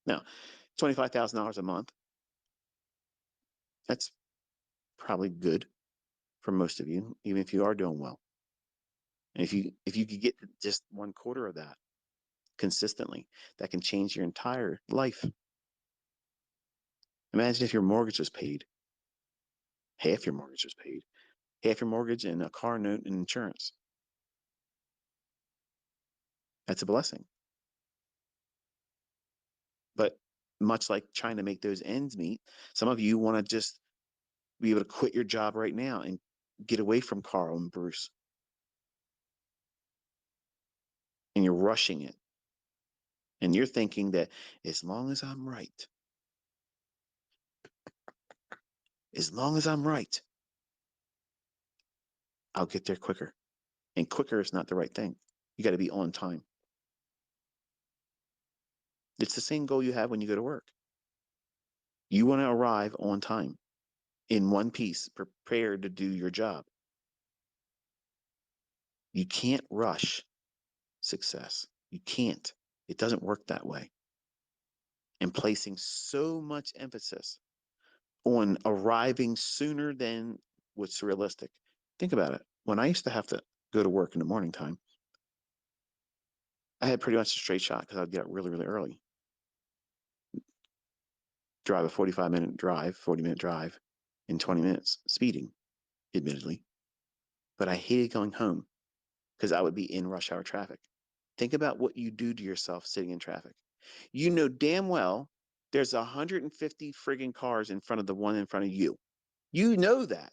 Now, $25,000 a month, that's probably good for most of you, even if you are doing well. And if you could get just 1/4 of that consistently, that can change your entire life. Imagine if your mortgage was paid, half your mortgage was paid, half your mortgage and a car note and insurance. That's a blessing. But much like trying to make those ends meet, some of you want to just be able to quit your job right now and get away from Carl and Bruce. And you're rushing it. And you're thinking that as long as I'm right, as long as I'm right, I'll get there quicker. And quicker is not the right thing. You got to be on time. It's the same goal you have when you go to work. You want to arrive on time, in one piece, prepared to do your job. You can't rush success. You can't. It doesn't work that way. And placing so much emphasis on arriving sooner than what's realistic. Think about it. When I used to have to go to work in the morning time, I had pretty much a straight shot because I'd get up really, really early. Drive a 45-minute drive, 40-minute drive in 20 minutes, speeding, admittedly. But I hated going home because I would be in rush hour traffic. Think about what you do to yourself sitting in traffic. You know damn well there's 150 friggin' cars in front of the one in front of you. You know that.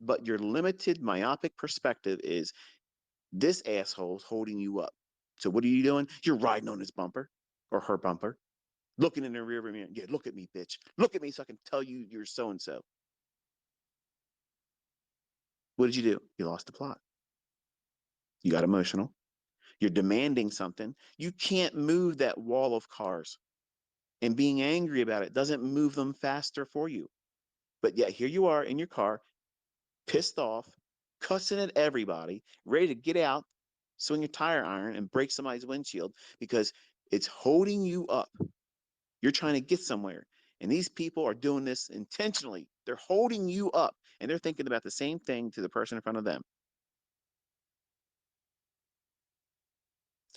But your limited myopic perspective is this asshole's holding you up. So what are you doing? You're riding on his bumper or her bumper, looking in the rear mirror. Yeah, look at me, bitch. Look at me so I can tell you you're so-and-so. What did you do? You lost the plot. You got emotional. You're demanding something. You can't move that wall of cars. And being angry about it doesn't move them faster for you. But yet here you are in your car, pissed off, cussing at everybody, ready to get out, swing a tire iron, and break somebody's windshield because it's holding you up. You're trying to get somewhere. And these people are doing this intentionally. They're holding you up and they're thinking about the same thing to the person in front of them.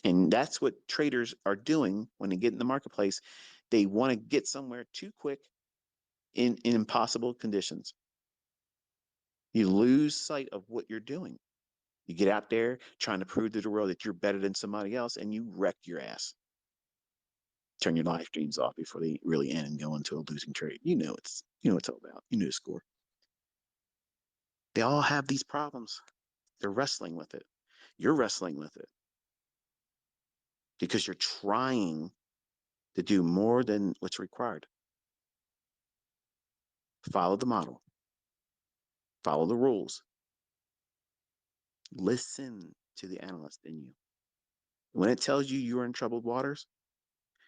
And that's what traders are doing when they get in the marketplace. They want to get somewhere too quick in impossible conditions. You lose sight of what you're doing. You get out there trying to prove to the world that you're better than somebody else, and you wreck your ass. Turn your live streams off before they really end and go into a losing trade. You know it's all about. You know the score. They all have these problems. They're wrestling with it. You're wrestling with it because you're trying to do more than what's required. Follow the model, follow the rules, listen to the analyst in you. When it tells you you're in troubled waters,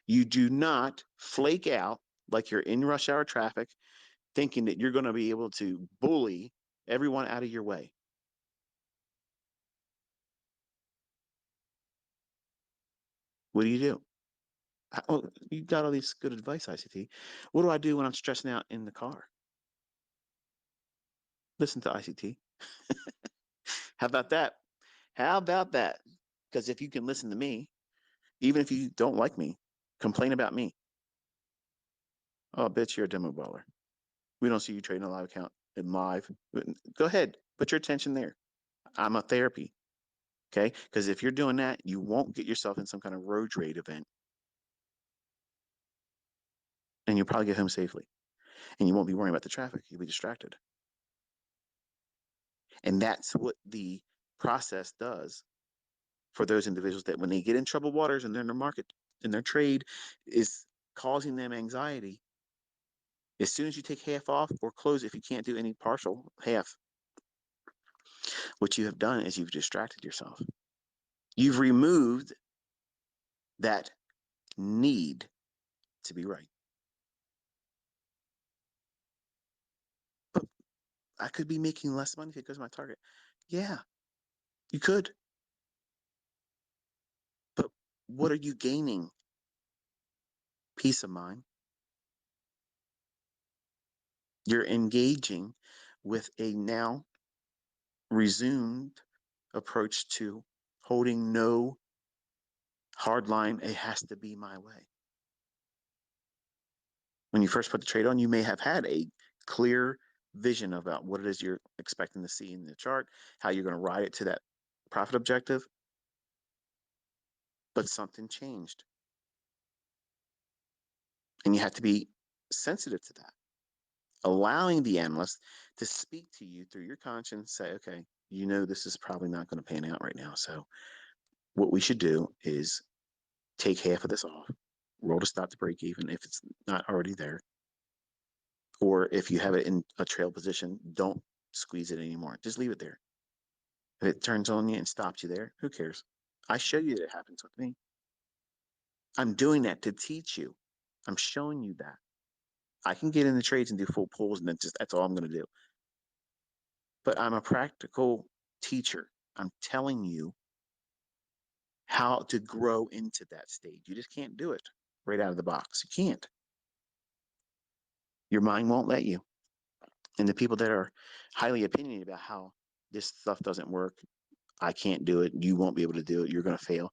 you do not flake out like you're in rush hour traffic, thinking that you're going to be able to bully everyone out of your way. What do you do? Oh, you got all these good advice, ICT. What do I do when I'm stressing out in the car? Listen to ICT. How about that? How about that? Because if you can listen to me, even if you don't like me, complain about me. Oh, bitch, you're a demo baller. We don't see you trading a live account in live. Go ahead, put your attention there. I'm a therapy. Okay. Because if you're doing that, you won't get yourself in some kind of road rage event and you'll probably get home safely. And you won't be worrying about the traffic. You'll be distracted. And that's what the process does for those individuals that when they get in troubled waters and they're in their market, in their trade, is causing them anxiety. As soon as you take half off or close, if you can't do any partial half, what you have done is you've distracted yourself. You've removed that need to be right. But I could be making less money if it goes to my target. Yeah, you could. But what are you gaining? Peace of mind. You're engaging with a now resumed approach to holding no hard line. It has to be my way. When you first put the trade on, you may have had a clear vision about what it is you're expecting to see in the chart, how you're going to ride it to that profit objective, but something changed. And you have to be sensitive to that, allowing the analyst to speak to you through your conscience, say, okay, you know, this is probably not going to pan out right now. So what we should do is take half of this off, roll to stop to break even if it's not already there. Or if you have it in a trail position, don't squeeze it anymore. Just leave it there. If it turns on you and stops you there, who cares? I show you that it happens with me. I'm doing that to teach you. I'm showing you that. I can get in the trades and do full pulls, and that's all I'm going to do. But I'm a practical teacher. I'm telling you how to grow into that stage. You just can't do it right out of the box. You can't. Your mind won't let you. And the people that are highly opinionated about how this stuff doesn't work, I can't do it, you won't be able to do it, you're going to fail,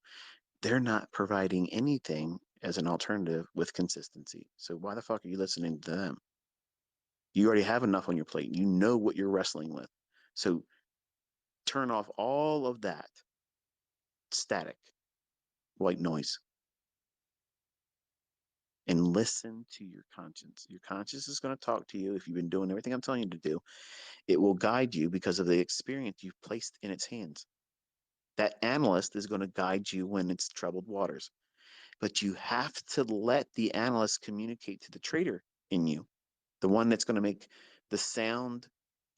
they're not providing anything as an alternative with consistency. So why the fuck are you listening to them? You already have enough on your plate. You know what you're wrestling with. So turn off all of that static, white noise, and listen to your conscience. Your conscience is going to talk to you if you've been doing everything I'm telling you to do. It will guide you because of the experience you've placed in its hands. That analyst is going to guide you when it's troubled waters. But you have to let the analyst communicate to the trader in you, the one that's going to make the sound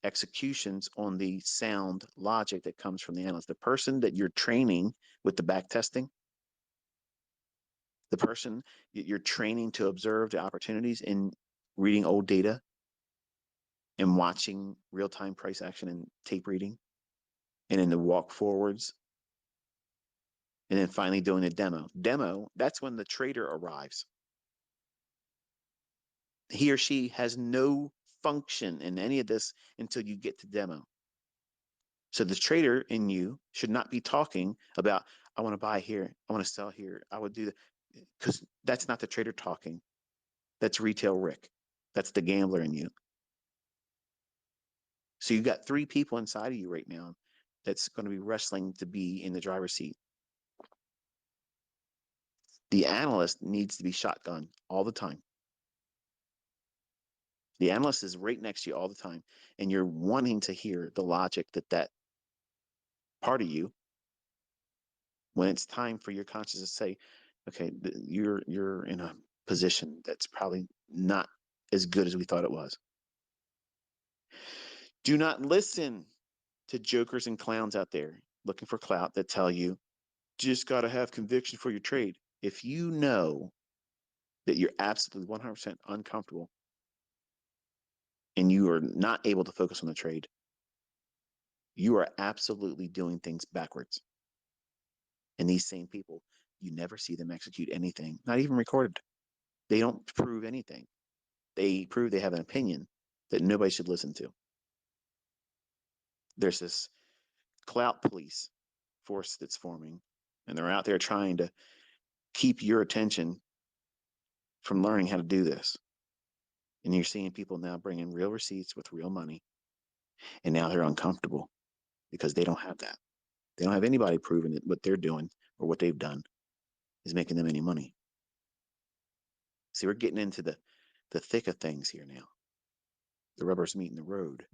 executions on the sound logic that comes from the analyst. The person that you're training with the back testing, the person you're training to observe the opportunities in reading old data and watching real-time price action and tape reading, and in the walk forwards, and then finally doing a demo. Demo, that's when the trader arrives. He or she has no function in any of this until you get to demo. So the trader in you should not be talking about, I want to buy here, I want to sell here, I would do that, because that's not the trader talking. That's retail Rick. That's the gambler in you. So you've got three people inside of you right now that's going to be wrestling to be in the driver's seat. The analyst needs to be shotgun all the time. The analyst is right next to you all the time, and you're wanting to hear the logic that part of you, when it's time for your conscience to say, okay, you're in a position that's probably not as good as we thought it was. Do not listen to jokers and clowns out there looking for clout that tell you just got to have conviction for your trade. If you know that you're absolutely 100% uncomfortable and you are not able to focus on the trade, you are absolutely doing things backwards. And these same people, you never see them execute anything, not even recorded. They don't prove anything. They prove they have an opinion that nobody should listen to. There's this clout police force that's forming, and they're out there trying to keep your attention from learning how to do this. And you're seeing people now bring in real receipts with real money, and now they're uncomfortable because they don't have that. They don't have anybody proving that what they're doing or what they've done is making them any money. See, we're getting into the thick of things here now. The rubber's meeting the road,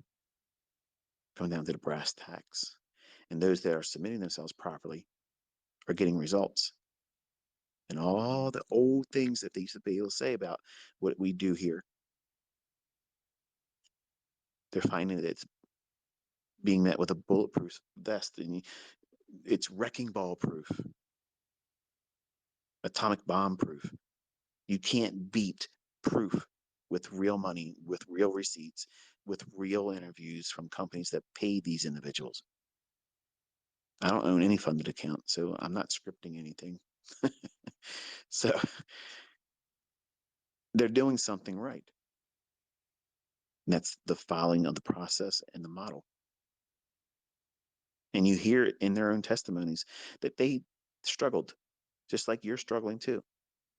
coming down to the brass tacks. And those that are submitting themselves properly are getting results. And all the old things that they used to be able to say about what we do here, they're finding that it's being met with a bulletproof vest, and it's wrecking ball proof, atomic bomb proof. You can't beat proof with real money, with real receipts, with real interviews from companies that pay these individuals. I don't own any funded account, so I'm not scripting anything. So they're doing something right. And that's the following of the process and the model. And you hear it in their own testimonies that they struggled, just like you're struggling too,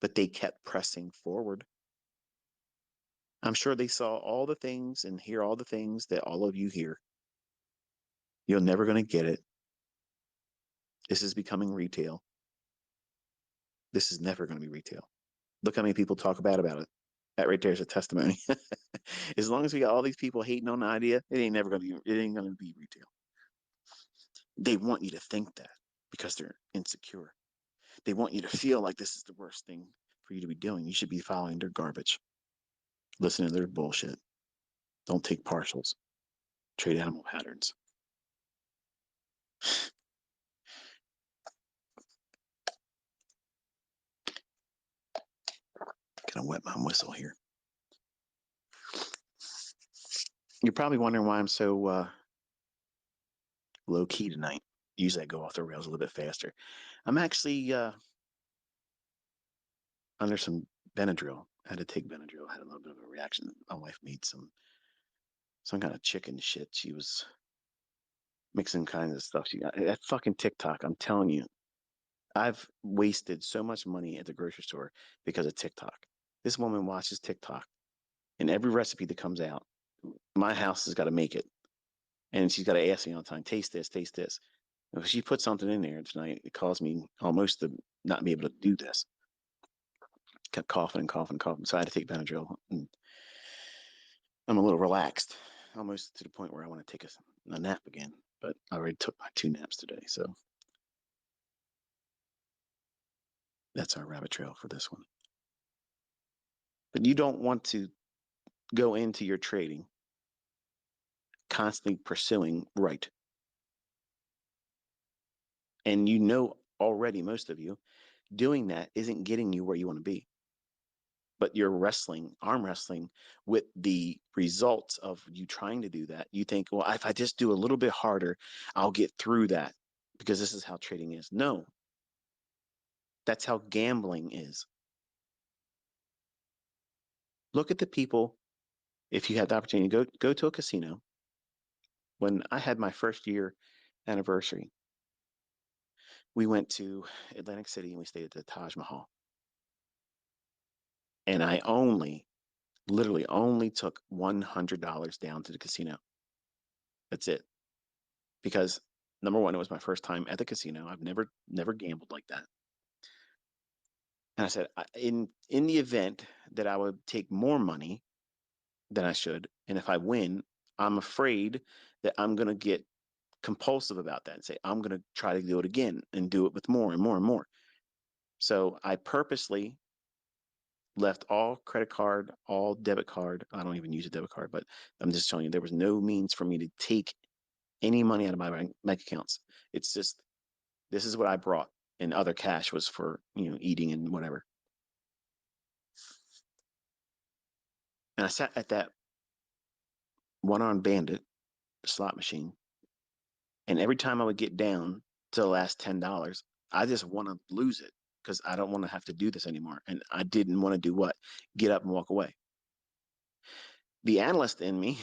but they kept pressing forward. I'm sure they saw all the things and hear all the things that all of you hear. You're never going to get it. This is becoming retail. This is never going to be retail. Look how many people talk about it. That right there is a testimony. As long as we got all these people hating on the idea, it ain't going to be retail. They want you to think that because they're insecure. They want you to feel like this is the worst thing for you to be doing. You should be following their garbage, listening to their bullshit. Don't take partials. Trade animal patterns. Gonna wet my whistle here. You're probably wondering why I'm so low key tonight. Usually I go off the rails a little bit faster. I'm actually under some Benadryl. I had to take Benadryl. I had a little bit of a reaction. My wife made some kind of chicken shit. She was mixing kinds of stuff. She got that fucking TikTok. I'm telling you, I've wasted so much money at the grocery store because of TikTok. This woman watches TikTok, and every recipe that comes out, my house has got to make it, and she's got to ask me all the time, taste this, taste this. If she put something in there tonight, it caused me almost to not be able to do this. Kept coughing and coughing and coughing, so I had to take Benadryl. And I'm a little relaxed, almost to the point where I want to take a nap again. But I already took my 2 naps today, so that's our rabbit trail for this one. But you don't want to go into your trading constantly pursuing right. And you know already, most of you, doing that isn't getting you where you want to be. But you're wrestling, arm wrestling with the results of you trying to do that. You think, well, if I just do a little bit harder, I'll get through that because this is how trading is. No, that's how gambling is. Look at the people. If you had the opportunity to go to a casino, when I had my first year anniversary, we went to Atlantic City and we stayed at the Taj Mahal. And I literally only took $100 down to the casino. That's it. Because number one, it was my first time at the casino. I've never gambled like that. And I said, in the event that I would take more money than I should, and if I win, I'm afraid that I'm gonna get compulsive about that and say, I'm going to try to do it again and do it with more and more and more. So I purposely left all credit card, all debit card. I don't even use a debit card, but I'm just telling you, there was no means for me to take any money out of my bank accounts. It's just, this is what I brought, and other cash was for, eating and whatever. And I sat at that one-armed bandit slot machine, and every time I would get down to the last $10, I just want to lose it because I don't want to have to do this anymore. And I didn't want to do what? Get up and walk away. The analyst in me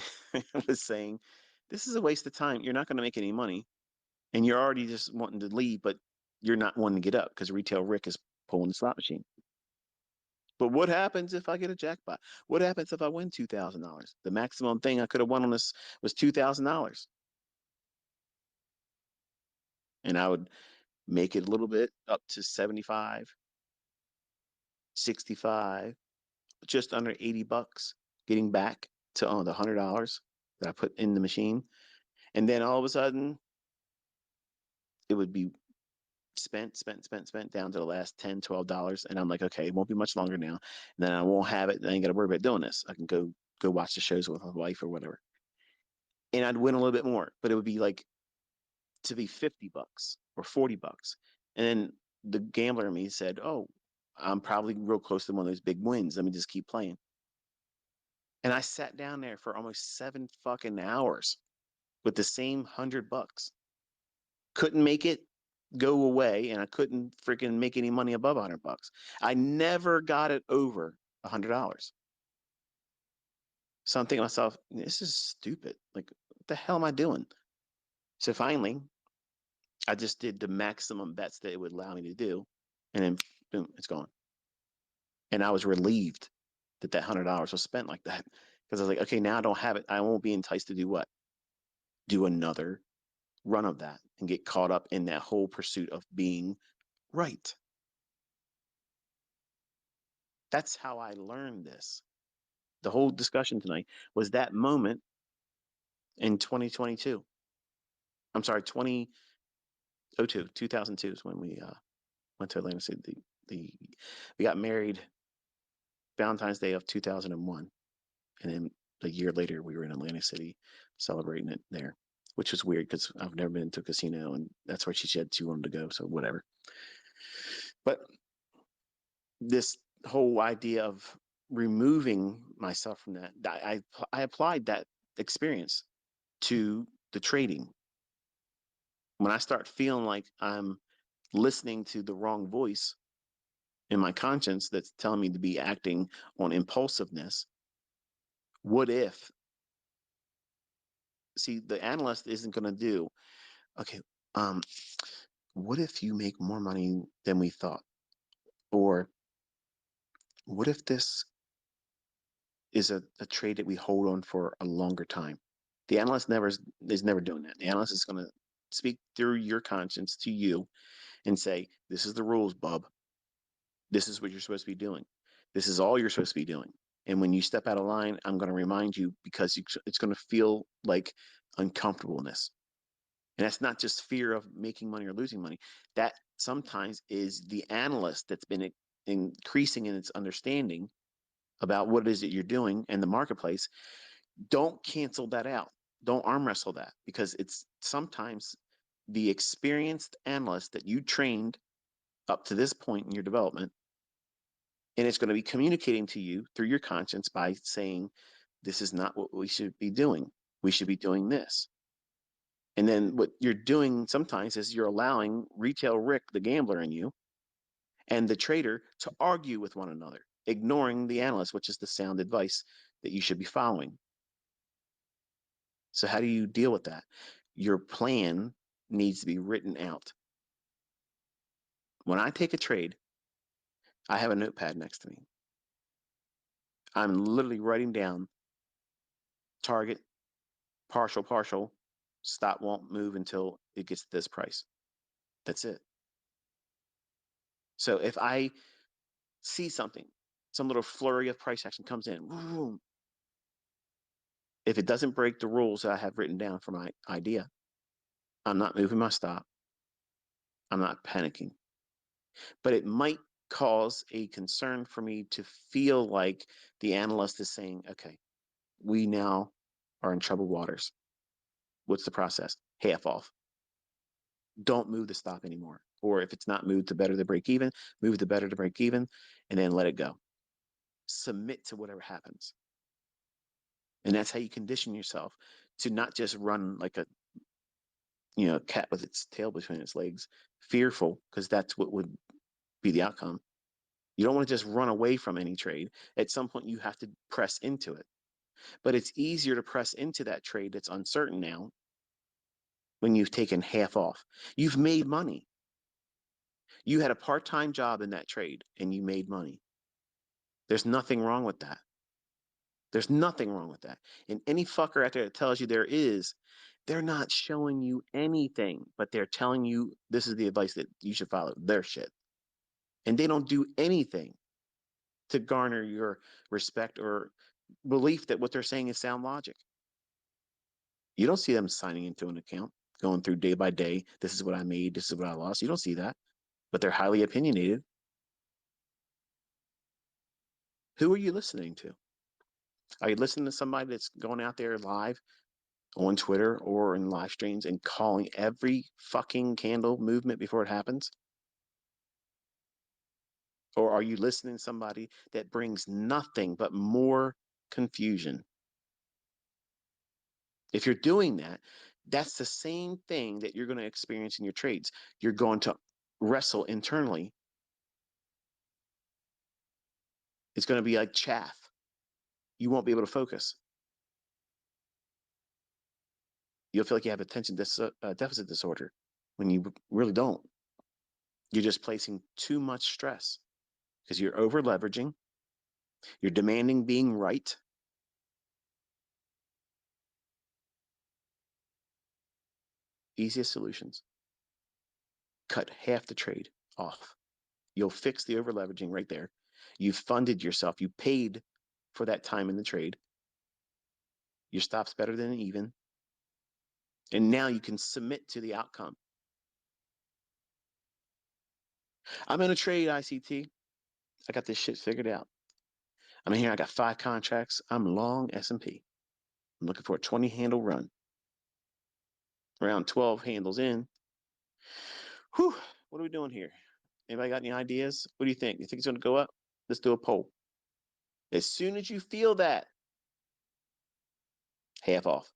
was saying, this is a waste of time. You're not going to make any money. And you're already just wanting to leave, but you're not wanting to get up because retail Rick is pulling the slot machine. But what happens if I get a jackpot? What happens if I win $2,000? The maximum thing I could have won on this was $2,000. And I would make it a little bit up to 75, 65, just under $80, getting back to the $100 that I put in the machine. And then all of a sudden, it would be spent down to the last $10, $12. And I'm like, okay, it won't be much longer now. And then I won't have it. I ain't got to worry about doing this. I can go watch the shows with my wife or whatever. And I'd win a little bit more, but it would be like to be $50 or $40. And then the gambler in me said, oh, I'm probably real close to one of those big wins. Let me just keep playing. And I sat down there for almost 7 fucking hours with the same $100. Couldn't make it go away, and I couldn't freaking make any money above $100. I never got it over $100. So I'm thinking to myself, this is stupid. Like, what the hell am I doing? So finally, I just did the maximum bets that it would allow me to do, and then boom, it's gone. And I was relieved that that $100 was spent like that, because I was like, okay, now I don't have it. I won't be enticed to do what? Do another run of that and get caught up in that whole pursuit of being right. That's how I learned this. The whole discussion tonight was that moment in 2022. I'm sorry, 2002 is when we went to Atlanta City. We got married Valentine's Day of 2001, and then a year later we were in Atlantic City celebrating it there, which was weird because I've never been to a casino, and that's where she said she wanted to go, so whatever. But this whole idea of removing myself from that, I applied that experience to the trading. When I start feeling like I'm listening to the wrong voice in my conscience that's telling me to be acting on impulsiveness, what if? See, the analyst isn't going to do, okay, um, what if you make more money than we thought? Or what if this is a trade that we hold on for a longer time? The analyst is never doing that. The analyst is going to speak through your conscience to you and say, this is the rules, bub. This is what you're supposed to be doing. This is all you're supposed to be doing. And when you step out of line, I'm going to remind you, because it's going to feel like uncomfortableness. And that's not just fear of making money or losing money. That sometimes is the analyst that's been increasing in its understanding about what it is that you're doing in the marketplace. Don't cancel that out. Don't arm wrestle that, because it's sometimes the experienced analyst that you trained up to this point in your development, and it's going to be communicating to you through your conscience by saying, this is not what we should be doing. We should be doing this. And then what you're doing sometimes is you're allowing retail Rick, the gambler in you, and the trader to argue with one another, ignoring the analyst, which is the sound advice that you should be following. So how do you deal with that? Your plan needs to be written out. When I take a trade, I have a notepad next to me. I'm literally writing down target, partial, stop won't move until it gets to this price. That's it. So if I see something, some little flurry of price action comes in, boom, if it doesn't break the rules that I have written down for my idea, I'm not moving my stop. I'm not panicking, but it might cause a concern for me to feel like the analyst is saying, okay, we now are in troubled waters. What's the process? Half off. Don't move the stop anymore. Or if it's not moved to better the break even, move the better to break even and then let it go. Submit to whatever happens. And that's how you condition yourself to not just run like a cat with its tail between its legs, fearful, because that's what would be the outcome. You don't want to just run away from any trade. At some point, you have to press into it. But it's easier to press into that trade that's uncertain now when you've taken half off. You've made money. You had a part-time job in that trade and you made money. There's nothing wrong with that. There's nothing wrong with that. And any fucker out there that tells you there is, they're not showing you anything, but they're telling you this is the advice that you should follow. Their shit. And they don't do anything to garner your respect or belief that what they're saying is sound logic. You don't see them signing into an account, going through day by day. This is what I made. This is what I lost. You don't see that, but they're highly opinionated. Who are you listening to? Are you listening to somebody that's going out there live on Twitter or in live streams and calling every fucking candle movement before it happens? Or are you listening to somebody that brings nothing but more confusion? If you're doing that, that's the same thing that you're going to experience in your trades. You're going to wrestle internally. It's going to be like chaff. You won't be able to focus. You'll feel like you have attention deficit disorder when you really don't. You're just placing too much stress because you're over leveraging. You're demanding being right. Easiest solutions. Cut half the trade off. You'll fix the over leveraging right there. You've funded yourself. You paid for that time in the trade. Your stop's better than even. And now you can submit to the outcome. I'm in a trade, ICT. I got this shit figured out. I'm in here. I got 5 contracts. I'm long S&P. I'm looking for a 20 handle run. Around 12 handles in. Whew, what are we doing here? Anybody got any ideas? What do you think? You think it's going to go up? Let's do a poll. As soon as you feel that, half off.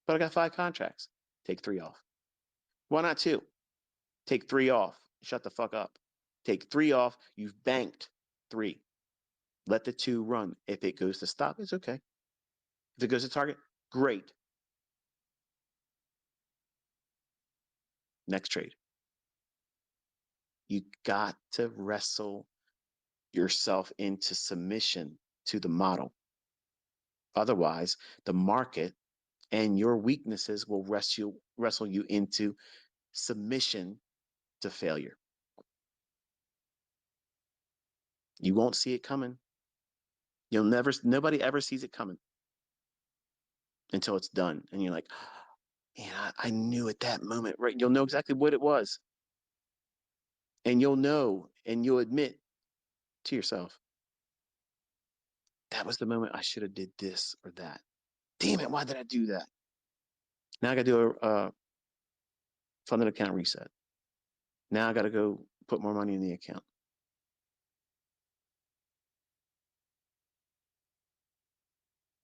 But I got 5 contracts. Take 3 off. Why not 2? Take 3 off. Shut the fuck up. Take 3 off. You've banked 3. Let the 2 run. If it goes to stop, it's okay. If it goes to target, great. Next trade. You got to wrestle yourself into submission to the model. Otherwise, the market and your weaknesses will wrestle you into submission to failure. You won't see it coming. Nobody ever sees it coming until it's done. And you're like, man, I knew at that moment, right? You'll know exactly what it was. And you'll know and you'll admit to yourself, that was the moment I should have did this or that. Damn it, why did I do that? Now I got to do a funded account reset. Now I got to go put more money in the account.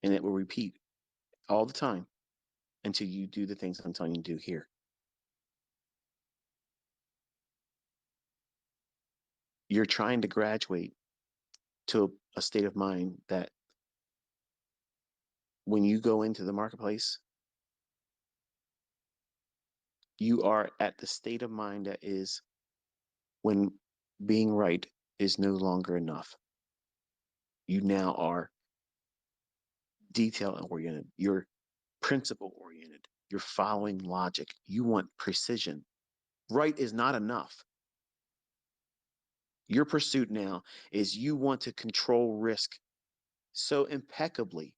And it will repeat all the time until you do the things I'm telling you to do here. You're trying to graduate to a state of mind that when you go into the marketplace, you are at the state of mind that is when being right is no longer enough. You now are detail oriented. You're principle oriented. You're following logic. You want precision. Right is not enough. Your pursuit now is you want to control risk so impeccably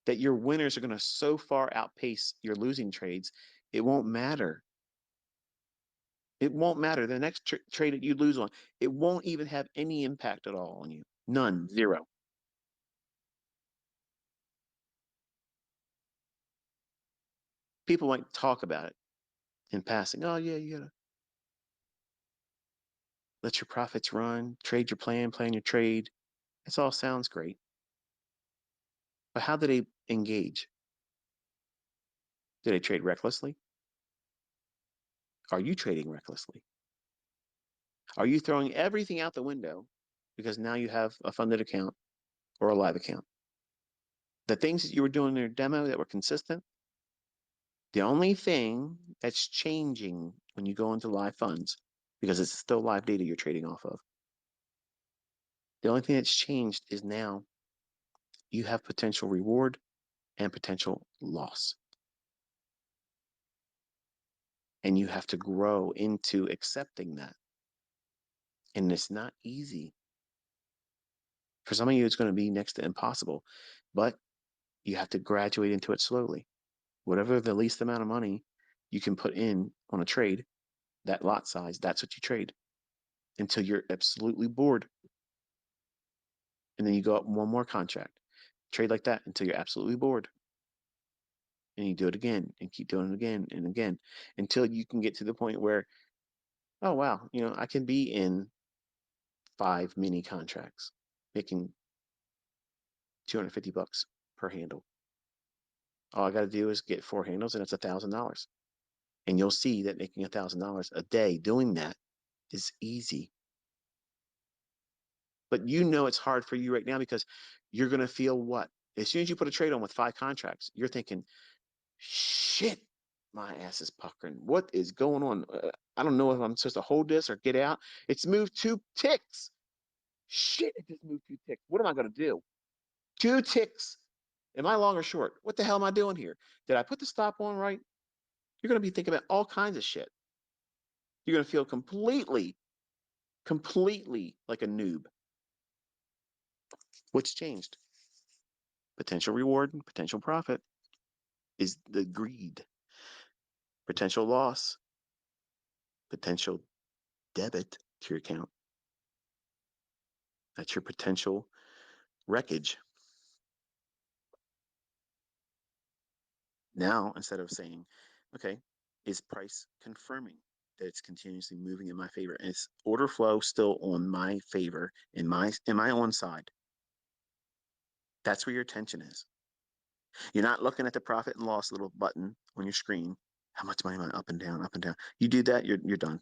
that your winners are going to so far outpace your losing trades, it won't matter. It won't matter. The next trade that you lose on, it won't even have any impact at all on you. None, zero. People might talk about it in passing. Oh, yeah, you gotta let your profits run, trade your plan your trade. This all sounds great. But how do they engage? Do they trade recklessly? Are you trading recklessly? Are you throwing everything out the window because now you have a funded account or a live account? The things that you were doing in your demo that were consistent, the only thing that's changing when you go into live funds, because it's still live data you're trading off of, the only thing that's changed is now you have potential reward and potential loss. And you have to grow into accepting that. And it's not easy. For some of you, it's going to be next to impossible, but you have to graduate into it slowly. Whatever the least amount of money you can put in on a trade, that lot size, that's what you trade until you're absolutely bored. And then you go up one more contract, trade like that until you're absolutely bored. And you do it again and keep doing it again and again until you can get to the point where, oh, wow, I can be in 5 mini contracts making $250 per handle. All I got to do is get 4 handles and it's $1,000. And you'll see that making $1,000 a day doing that is easy. But it's hard for you right now because you're going to feel what? As soon as you put a trade on with 5 contracts, you're thinking, shit, my ass is puckering. What is going on? I don't know if I'm supposed to hold this or get out. It's moved 2 ticks. Shit, it just moved 2 ticks. What am I going to do? 2 ticks. Am I long or short? What the hell am I doing here? Did I put the stop on right? You're going to be thinking about all kinds of shit. You're going to feel completely like a noob. What's changed? Potential reward and potential profit is the greed. Potential loss, potential debit to your account. That's your potential wreckage. Now, instead of saying, okay, is price confirming that it's continuously moving in my favor? And is order flow still on my favor in my own side? That's where your attention is. You're not looking at the profit and loss little button on your screen. How much money am I up and down, up and down? You do that, you're done.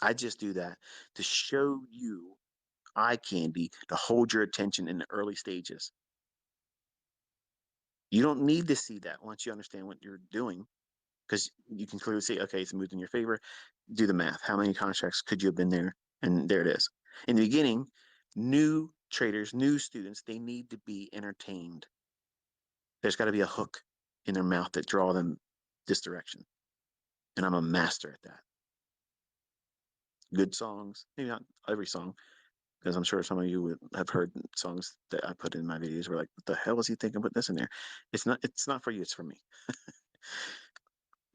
I just do that to show you eye candy to hold your attention in the early stages. You don't need to see that once you understand what you're doing because you can clearly see, okay, it's moved in your favor. Do the math. How many contracts could you have been there? And there it is. In the beginning, new traders, new students, they need to be entertained. There's got to be a hook in their mouth that draw them this direction. And I'm a master at that. Good songs, maybe not every song, because I'm sure some of you would have heard songs that I put in my videos where like, what the hell was he thinking putting this in there? It's not for you, it's for me.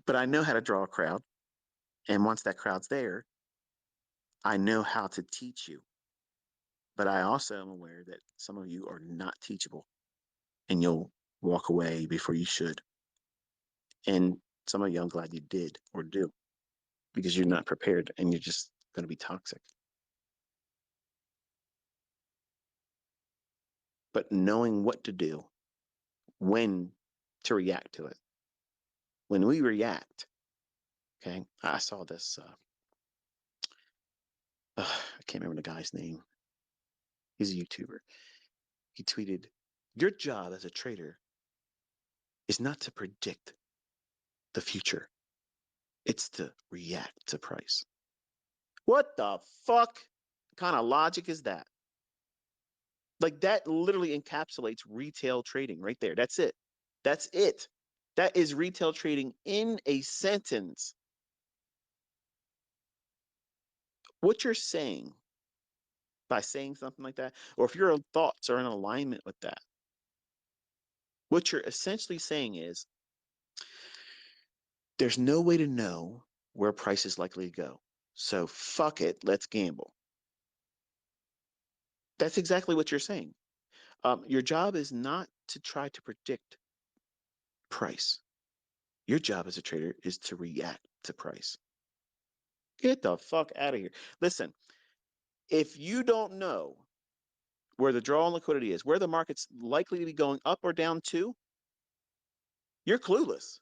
But I know how to draw a crowd. And once that crowd's there, I know how to teach you. But I also am aware that some of you are not teachable and you'll walk away before you should. And some of you, I'm glad you did or do because you're not prepared and you're just going to be toxic. But knowing what to do, when to react to it. When we react, okay, I saw this. I can't remember the guy's name. He's a YouTuber. He tweeted, "Your job as a trader is not to predict the future, it's to react to price." What the fuck kind of logic is that? Like, that literally encapsulates retail trading right there. That's it. That's it. That is retail trading in a sentence. What you're saying by saying something like that, or if your thoughts are in alignment with that, What you're essentially saying is there's no way to know where price is likely to go. So fuck it, let's gamble. That's exactly what you're saying. Your job is not to try to predict price. Your job as a trader is to react to price. Get the fuck out of here. Listen, if you don't know where the draw on liquidity is, where the market's likely to be going up or down to, you're clueless.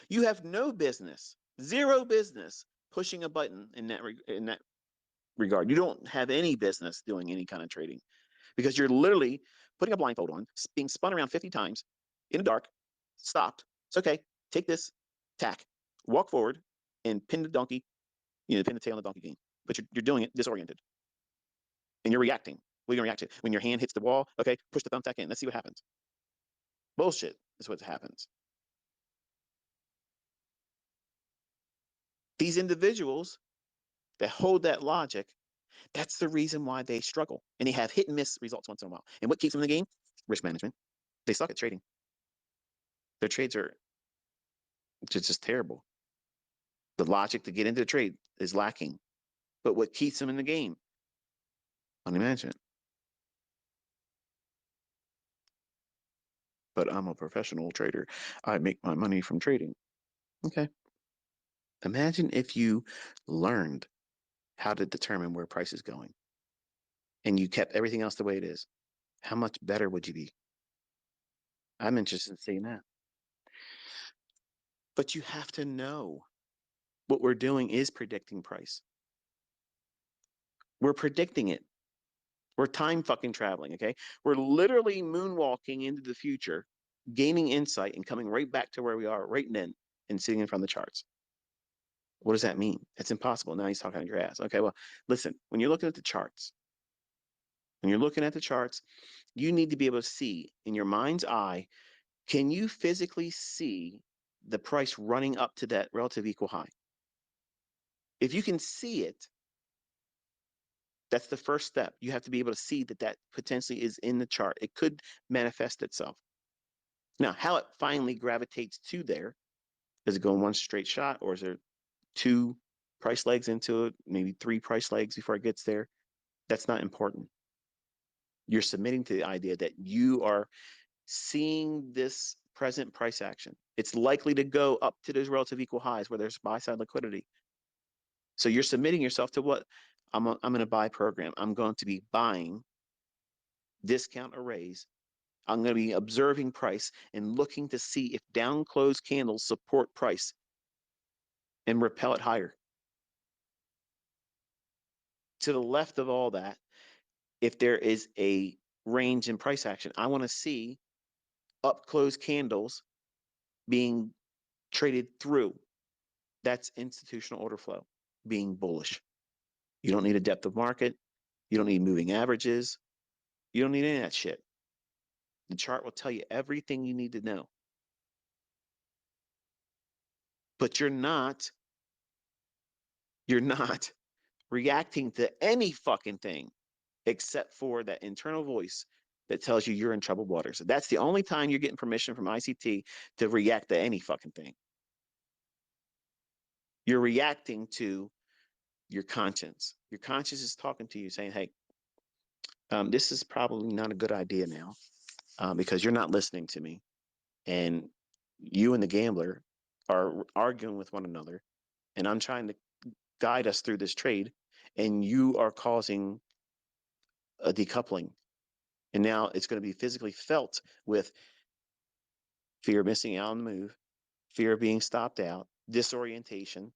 You have no business, zero business pushing a button in that regard. You don't have any business doing any kind of trading because you're literally putting a blindfold on, being spun around 50 times in the dark, stopped. It's okay. Take this, tack, walk forward, and pin the donkey, pin the tail on the donkey game. But you're doing it disoriented and you're reacting. What are you going to react to? When your hand hits the wall, okay, push the thumbtack in. Let's see what happens. Bullshit is what happens. These individuals that hold that logic, that's the reason why they struggle. And they have hit and miss results once in a while. And what keeps them in the game? Risk management. They suck at trading. Their trades are just terrible. The logic to get into the trade is lacking. But what keeps them in the game? Money management. But I'm a professional trader. I make my money from trading. Okay. Imagine if you learned how to determine where price is going and you kept everything else the way it is. How much better would you be? I'm interested in seeing that. But you have to know what we're doing is predicting price. We're predicting it. We're time fucking traveling, okay? We're literally moonwalking into the future, gaining insight and coming right back to where we are right then and sitting in front of the charts. What does that mean? It's impossible. Now he's talking on your ass. Okay, well, listen, when you're looking at the charts, you need to be able to see in your mind's eye, can you physically see the price running up to that relative equal high? If you can see it, that's the first step. You have to be able to see that that potentially is in the chart. It could manifest itself. Now, how it finally gravitates to there, is it going one straight shot or is there two price legs into it, maybe three price legs before it gets there? That's not important. You're submitting to the idea that you are seeing this present price action. It's likely to go up to those relative equal highs where there's buy side liquidity. So you're submitting yourself to what? I'm going to buy program. I'm going to be buying discount arrays. I'm going to be observing price and looking to see if down closed candles support price and repel it higher. To the left of all that, if there is a range in price action, I want to see up closed candles being traded through. That's institutional order flow being bullish. You don't need a depth of market. You don't need moving averages. You don't need any of that shit. The chart will tell you everything you need to know. But you're not reacting to any fucking thing except for that internal voice that tells you you're in troubled waters. That's the only time you're getting permission from ICT to react to any fucking thing. You're reacting to your conscience. Your conscience is talking to you saying, hey, this is probably not a good idea now because you're not listening to me. And you and the gambler are arguing with one another. And I'm trying to guide us through this trade. And you are causing a decoupling. And now it's going to be physically felt with fear of missing out on the move, fear of being stopped out, disorientation.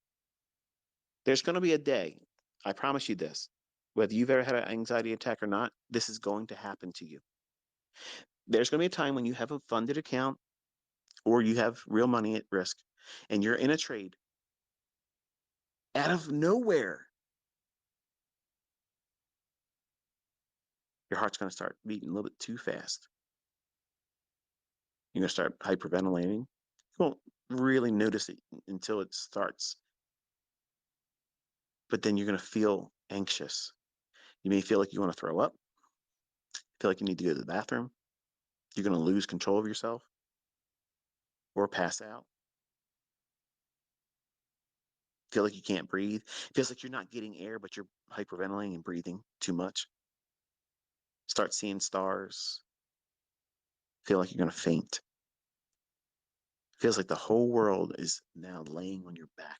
There's going to be a day, I promise you this, whether you've ever had an anxiety attack or not, this is going to happen to you. There's going to be a time when you have a funded account or you have real money at risk and you're in a trade out of nowhere. Your heart's going to start beating a little bit too fast. You're going to start hyperventilating. You won't really notice it until it starts. But then you're going to feel anxious. You may feel like you want to throw up, feel like you need to go to the bathroom. You're going to lose control of yourself or pass out. Feel like you can't breathe. Feels like you're not getting air, but you're hyperventilating and breathing too much. Start seeing stars. Feel like you're going to faint. Feels like the whole world is now laying on your back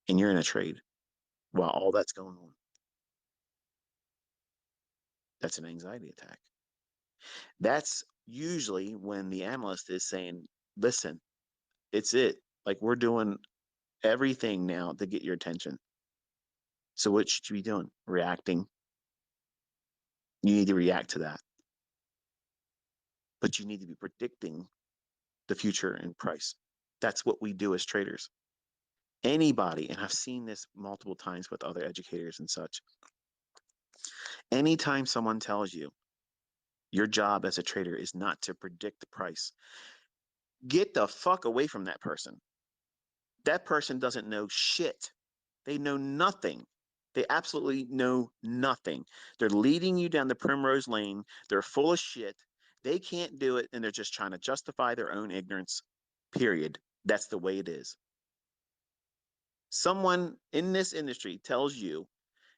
and you're in a trade while all that's going on. That's an anxiety attack. That's usually when the analyst is saying, listen, it's it. Like we're doing everything now to get your attention. So what should you be doing? Reacting. You need to react to that. But you need to be predicting the future and price. That's what we do as traders. Anybody, and I've seen this multiple times with other educators and such, anytime someone tells you your job as a trader is not to predict the price, get the fuck away from that person. That person doesn't know shit. They know nothing. They absolutely know nothing. They're leading you down the primrose lane. They're full of shit. They can't do it, and they're just trying to justify their own ignorance, period. That's the way it is. Someone in this industry tells you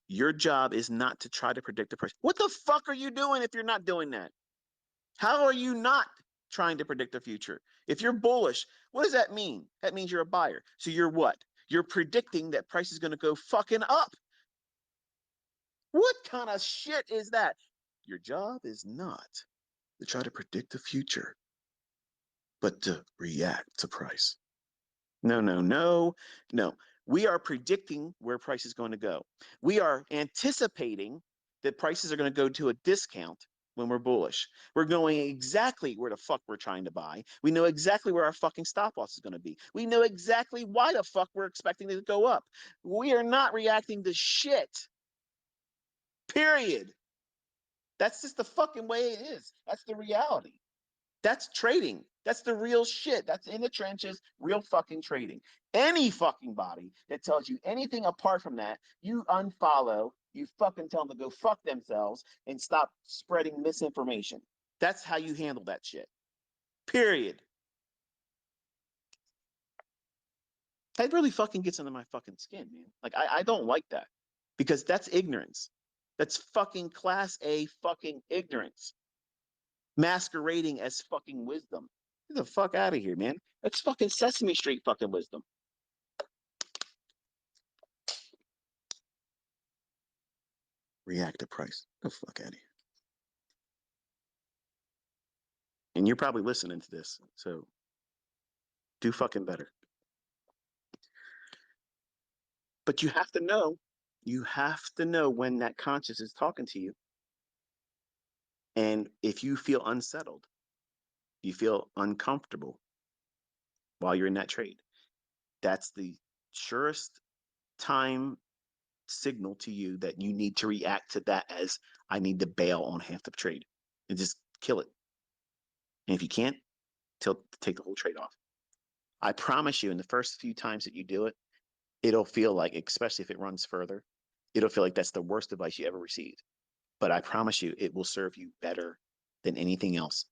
your job is not to try to predict the price. What the fuck are you doing if you're not doing that? How are you not trying to predict the future? If you're bullish, what does that mean? That means you're a buyer. So you're what? You're predicting that price is going to go fucking up. What kind of shit is that? Your job is not to try to predict the future, but to react to price. No, no, no, no. We are predicting where price is going to go. We are anticipating that prices are going to go to a discount when we're bullish. We're going exactly where the fuck we're trying to buy. We know exactly where our fucking stop loss is going to be. We know exactly why the fuck we're expecting it to go up. We are not reacting to shit. Period. That's just the fucking way it is. That's the reality. That's trading. That's the real shit. That's in the trenches, real fucking trading. Any fucking body that tells you anything apart from that, you unfollow, you fucking tell them to go fuck themselves and stop spreading misinformation. That's how you handle that shit. Period. That really fucking gets under my fucking skin, man. Like, I don't like that because that's ignorance. That's fucking class A fucking ignorance masquerading as fucking wisdom. Get the fuck out of here, man. That's fucking Sesame Street fucking wisdom. Reactive price. Get the fuck out of here. And you're probably listening to this, so do fucking better. But you have to know when that conscious is talking to you. And if you feel unsettled, you feel uncomfortable while you're in that trade, that's the surest time signal to you that you need to react to that as I need to bail on half the trade and just kill it. And if you can't, take the whole trade off. I promise you, in the first few times that you do it, it'll feel like, especially if it runs further, it'll feel like that's the worst advice you ever received. But I promise you, it will serve you better than anything else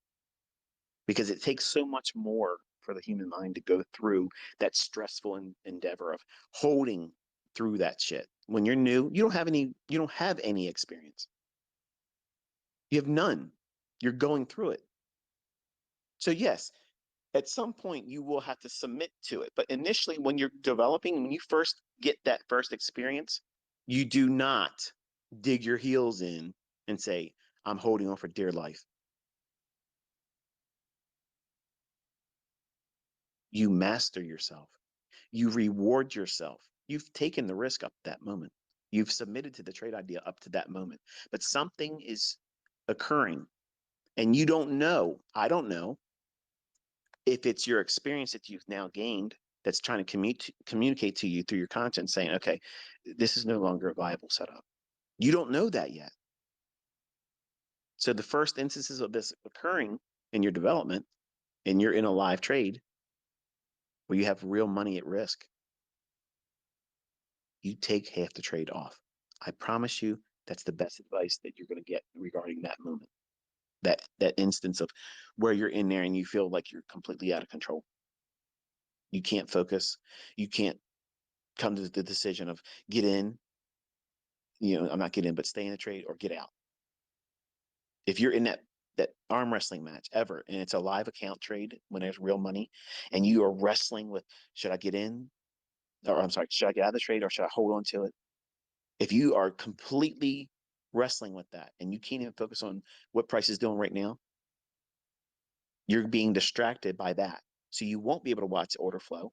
because it takes so much more for the human mind to go through that stressful endeavor of holding through that shit. When you're new, you don't have any experience. You have none. You're going through it. So yes, at some point you will have to submit to it. But initially, when you're developing, when you first get that first experience, you do not dig your heels in and say, I'm holding on for dear life. You master yourself. You reward yourself. You've taken the risk up to that moment. You've submitted to the trade idea up to that moment. But something is occurring and you don't know. I don't know if it's your experience that you've now gained that's trying to communicate to you through your content saying, okay, this is no longer a viable setup. You don't know that yet. So the first instances of this occurring in your development and you're in a live trade where you have real money at risk, you take half the trade off. I promise you that's the best advice that you're going to get regarding that moment. that instance of where you're in there and you feel like you're completely out of control. You can't focus. You can't come to the decision of get in, I'm not get in, but stay in the trade or get out. If you're in that arm wrestling match ever, and it's a live account trade when there's real money, and you are wrestling with should I get in, or I'm sorry, should I get out of the trade or should I hold on to it? If you are completely wrestling with that and you can't even focus on what price is doing right now, you're being distracted by that. So you won't be able to watch order flow.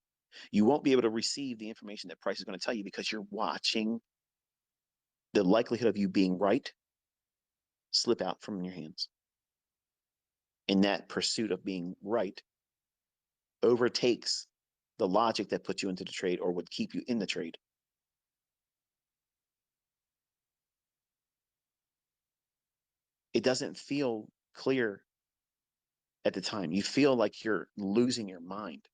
You won't be able to receive the information that price is going to tell you because you're watching the likelihood of you being right slip out from your hands. And that pursuit of being right overtakes the logic that puts you into the trade or would keep you in the trade. It doesn't feel clear at the time. You feel like you're losing your mind.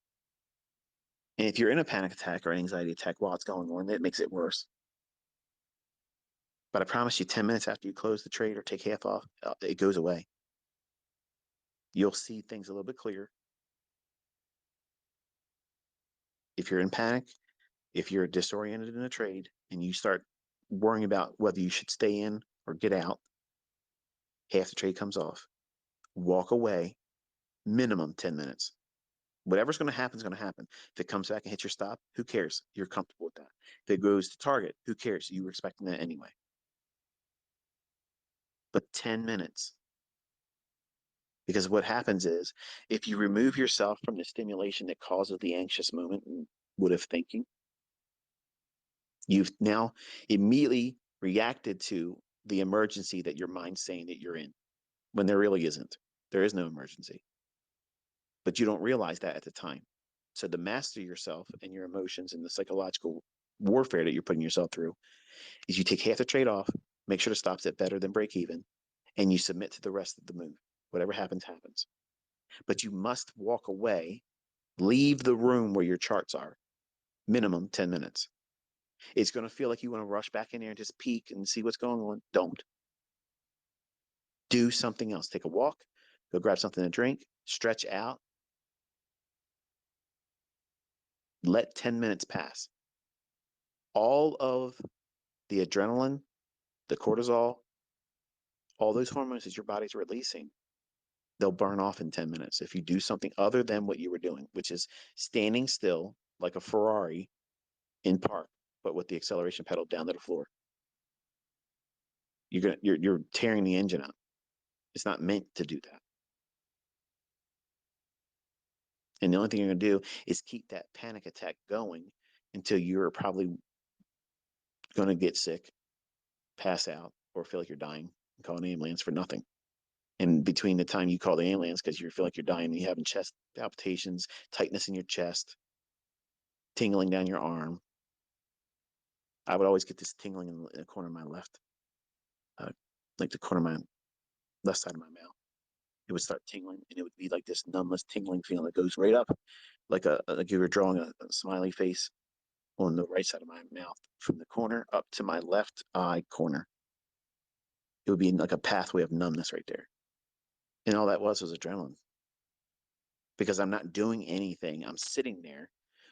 And if you're in a panic attack or an anxiety attack while it's going on, it makes it worse. But I promise you, 10 minutes after you close the trade or take half off, it goes away. You'll see things a little bit clearer. If you're in panic, if you're disoriented in a trade and you start worrying about whether you should stay in or get out, half the trade comes off. Walk away, minimum 10 minutes. Whatever's going to happen is going to happen. If it comes back and hits your stop, who cares? You're comfortable with that. If it goes to target, who cares? You were expecting that anyway. But 10 minutes. Because what happens is if you remove yourself from the stimulation that causes the anxious moment and would have thinking, you've now immediately reacted to the emergency that your mind's saying that you're in when there really isn't. There is no emergency. But you don't realize that at the time. So to master yourself and your emotions and the psychological warfare that you're putting yourself through is you take half the trade off, make sure the stop's at better than break even, and you submit to the rest of the move. Whatever happens, happens. But you must walk away, leave the room where your charts are, minimum 10 minutes. It's going to feel like you want to rush back in there and just peek and see what's going on. Don't. Do something else. Take a walk, go grab something to drink, stretch out. Let 10 minutes pass. All of the adrenaline, the cortisol, all those hormones that your body's releasing, they'll burn off in 10 minutes if you do something other than what you were doing, which is standing still like a Ferrari in park, but with the acceleration pedal down to the floor. You're tearing the engine out. It's not meant to do that. And the only thing you're going to do is keep that panic attack going until you're probably going to get sick, pass out, or feel like you're dying and call an ambulance for nothing. And between the time you call the ambulance because you feel like you're dying and you're having chest palpitations, tightness in your chest, tingling down your arm, I would always get this tingling in the corner of my left, like the corner of my left side of my mouth. It would start tingling, and it would be like this numbness, tingling feeling that goes right up, like you were drawing a smiley face on the right side of my mouth, from the corner up to my left eye corner. It would be like a pathway of numbness right there, and all that was adrenaline. Because I'm not doing anything. I'm sitting there,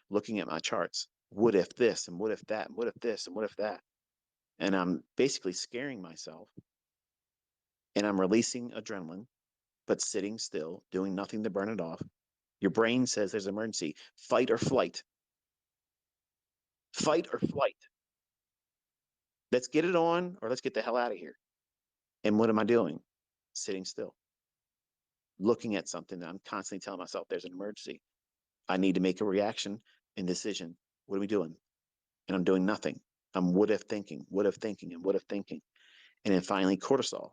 looking at my charts. What if this, and what if that, and what if this, and what if that? And I'm basically scaring myself, and I'm releasing adrenaline, but sitting still, doing nothing to burn it off. Your brain says there's an emergency, fight or flight. Fight or flight. Let's get it on, or let's get the hell out of here. And what am I doing? Sitting still, looking at something that I'm constantly telling myself there's an emergency. I need to make a reaction and decision. What are we doing? And I'm doing nothing. I'm what if thinking, what if thinking, and what if thinking. And then finally, cortisol,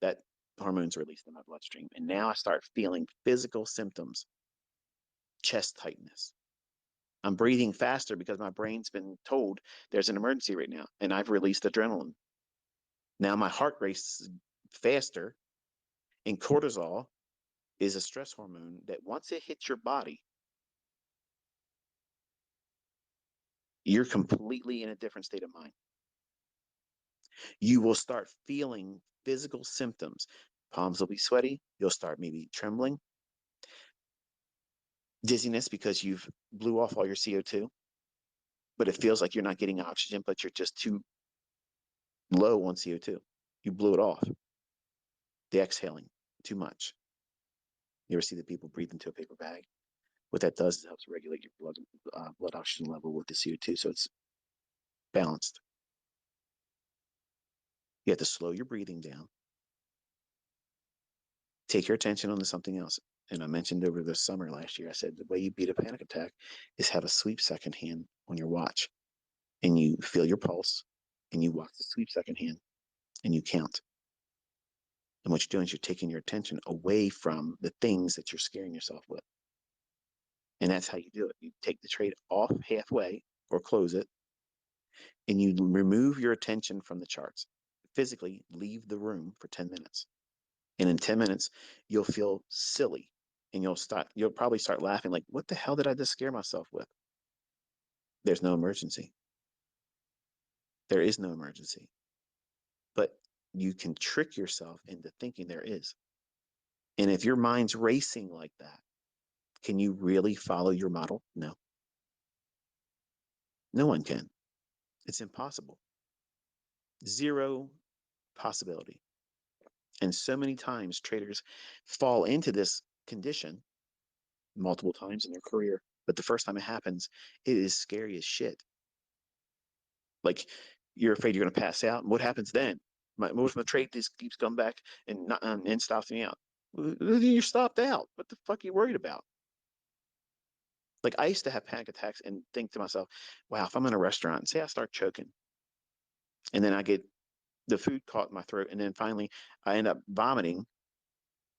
that hormone's released in my bloodstream. And now I start feeling physical symptoms, chest tightness. I'm breathing faster because my brain's been told there's an emergency right now. And I've released adrenaline. Now my heart races faster. And cortisol is a stress hormone that once it hits your body, you're completely in a different state of mind. You will start feeling physical symptoms. Palms will be sweaty. You'll start maybe trembling, dizziness because you've blew off all your CO2, but it feels like you're not getting oxygen, but you're just too low on CO2. You blew it off. The exhaling too much. You ever see the people breathe into a paper bag? What that does is it helps regulate your blood oxygen level with the CO2, so it's balanced. You have to slow your breathing down. Take your attention onto something else. And I mentioned over the summer last year, I said the way you beat a panic attack is have a sweep second hand on your watch, and you feel your pulse, and you watch the sweep second hand, and you count. And what you're doing is you're taking your attention away from the things that you're scaring yourself with. And that's how you do it. You take the trade off halfway or close it, and you remove your attention from the charts. Physically leave the room for 10 minutes. And in 10 minutes, you'll feel silly, and you'll probably start laughing like, what the hell did I just scare myself with? There's no emergency. There is no emergency. But you can trick yourself into thinking there is. And if your mind's racing like that, can you really follow your model? No. No one can. It's impossible. Zero possibility. And so many times traders fall into this condition multiple times in their career. But the first time it happens, it is scary as shit. Like you're afraid you're going to pass out. And what happens then? What if my trade just keeps coming back and stops me out? You're stopped out. What the fuck are you worried about? Like I used to have panic attacks and think to myself, wow, if I'm in a restaurant and say I start choking and then I get the food caught in my throat and then finally I end up vomiting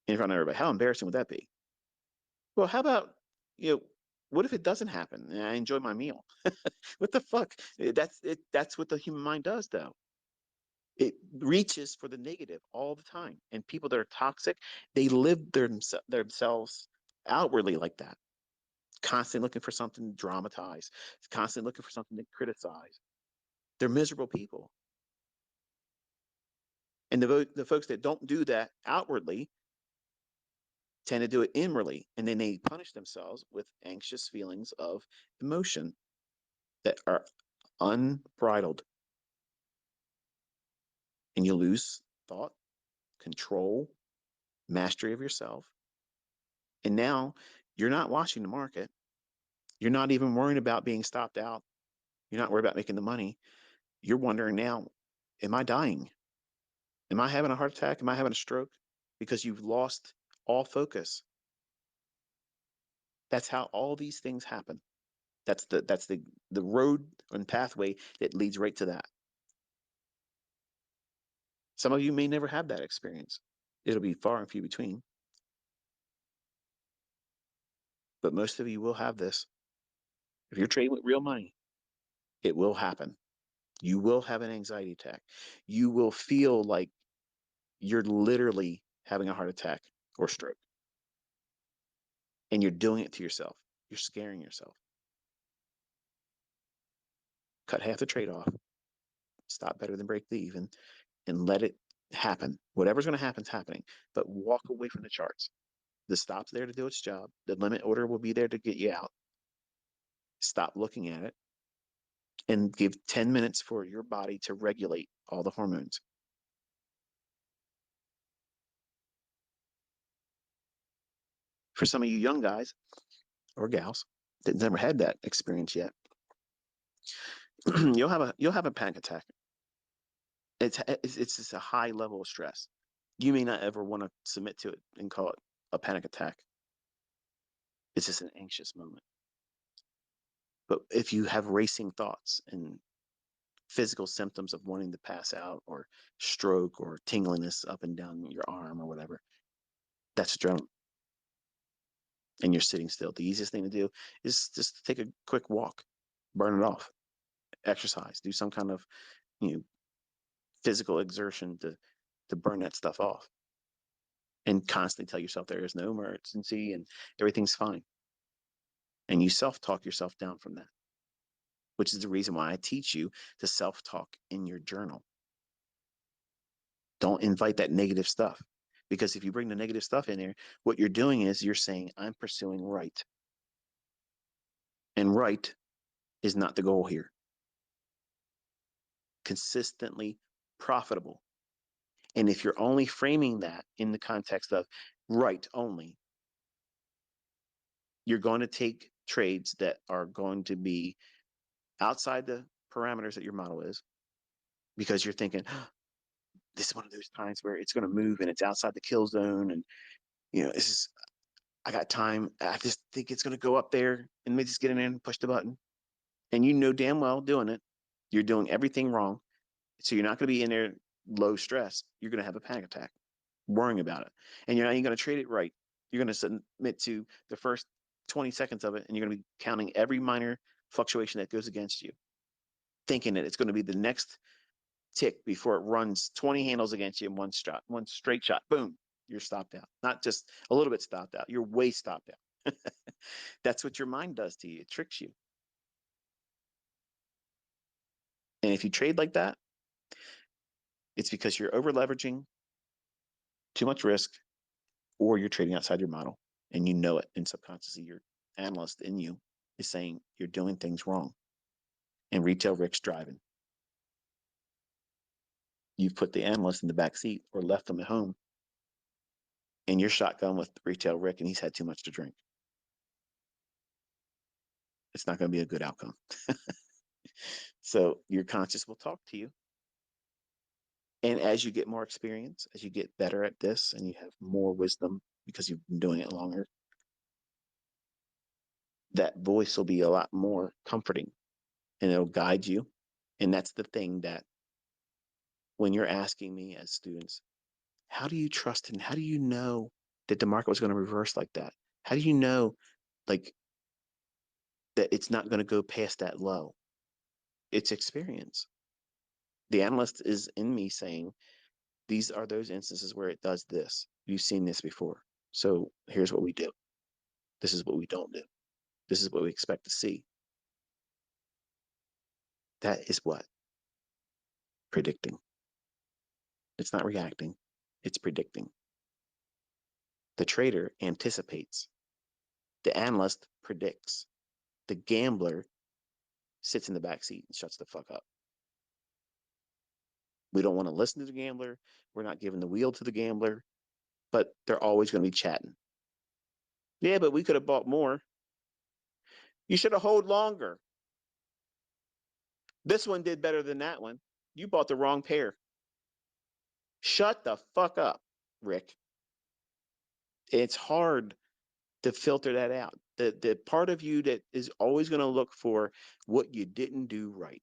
in front of everybody, how embarrassing would that be? Well, how about, you know, what if it doesn't happen and I enjoy my meal? What the fuck? That's it. That's what the human mind does, though. It reaches for the negative all the time. And people that are toxic, they live themselves outwardly like that, constantly looking for something to dramatize, constantly looking for something to criticize. They're miserable people. And the folks that don't do that outwardly tend to do it inwardly. And then they punish themselves with anxious feelings of emotion that are unbridled. And you lose thought, control, mastery of yourself. And now you're not watching the market. You're not even worrying about being stopped out. You're not worried about making the money. You're wondering now, am I dying? Am I having a heart attack? Am I having a stroke? Because you've lost all focus. That's how all these things happen. That's the road and pathway that leads right to that. Some of you may never have that experience. It'll be far and few between. But most of you will have this. If you're trading with real money, it will happen. You will have an anxiety attack. You will feel like you're literally having a heart attack or stroke. And you're doing it to yourself. You're scaring yourself. Cut half the trade off. Stop better than break the even and let it happen. Whatever's going to happen is happening. But walk away from the charts. The stop's there to do its job. The limit order will be there to get you out. Stop looking at it and give 10 minutes for your body to regulate all the hormones. For some of you young guys or gals that never had that experience yet, you'll have a panic attack. It's just a high level of stress. You may not ever want to submit to it and call it a panic attack. It's just an anxious moment. But if you have racing thoughts and physical symptoms of wanting to pass out or stroke or tingliness up and down your arm or whatever, that's adrenaline. And you're sitting still. The easiest thing to do is just take a quick walk, burn it off, exercise, do some kind of you know physical exertion to burn that stuff off, and constantly tell yourself there is no emergency and everything's fine. And you self-talk yourself down from that, which is the reason why I teach you to self-talk in your journal. Don't invite that negative stuff. Because if you bring the negative stuff in there, what you're doing is you're saying, I'm pursuing right. And right is not the goal here. Consistently profitable. And if you're only framing that in the context of right only, you're going to take trades that are going to be outside the parameters that your model is, because you're thinking, oh, this is one of those times where it's going to move and it's outside the kill zone. And, this is, I got time. I just think it's going to go up there and maybe just get in there and push the button. And you know damn well doing it, you're doing everything wrong. So you're not going to be in there low stress. You're going to have a panic attack worrying about it. And you're not even going to trade it right. You're going to submit to the first 20 seconds of it, and you're going to be counting every minor fluctuation that goes against you, thinking that it's going to be the next tick before it runs 20 handles against you in one shot, one straight shot. Boom, you're stopped out. Not just a little bit stopped out, you're way stopped out. That's what your mind does to you. It tricks you. And if you trade like that, it's because you're over leveraging, too much risk, or you're trading outside your model and you know it. And subconsciously, your analyst in you is saying you're doing things wrong. And retail Rick's driving. You've put the analyst in the back seat or left them at home, and you're shotgun with retail Rick and he's had too much to drink. It's not going to be a good outcome. So your conscious will talk to you. And as you get more experience, as you get better at this and you have more wisdom because you've been doing it longer, that voice will be a lot more comforting and it'll guide you. And that's the thing that when you're asking me as students, how do you trust and how do you know that the market was going to reverse like that? How do you know like that it's not going to go past that low? It's experience. The analyst is in me saying, these are those instances where it does this. You've seen this before. So here's what we do. This is what we don't do. This is what we expect to see. That is what? Predicting. It's not reacting, it's predicting. The trader anticipates. The analyst predicts. The gambler sits in the back seat and shuts the fuck up. We don't want to listen to the gambler. We're not giving the wheel to the gambler, but they're always going to be chatting. Yeah, but we could have bought more. You should have held longer. This one did better than that one. You bought the wrong pair. Shut the fuck up, Rick. It's hard to filter that out. The part of you that is always going to look for what you didn't do right.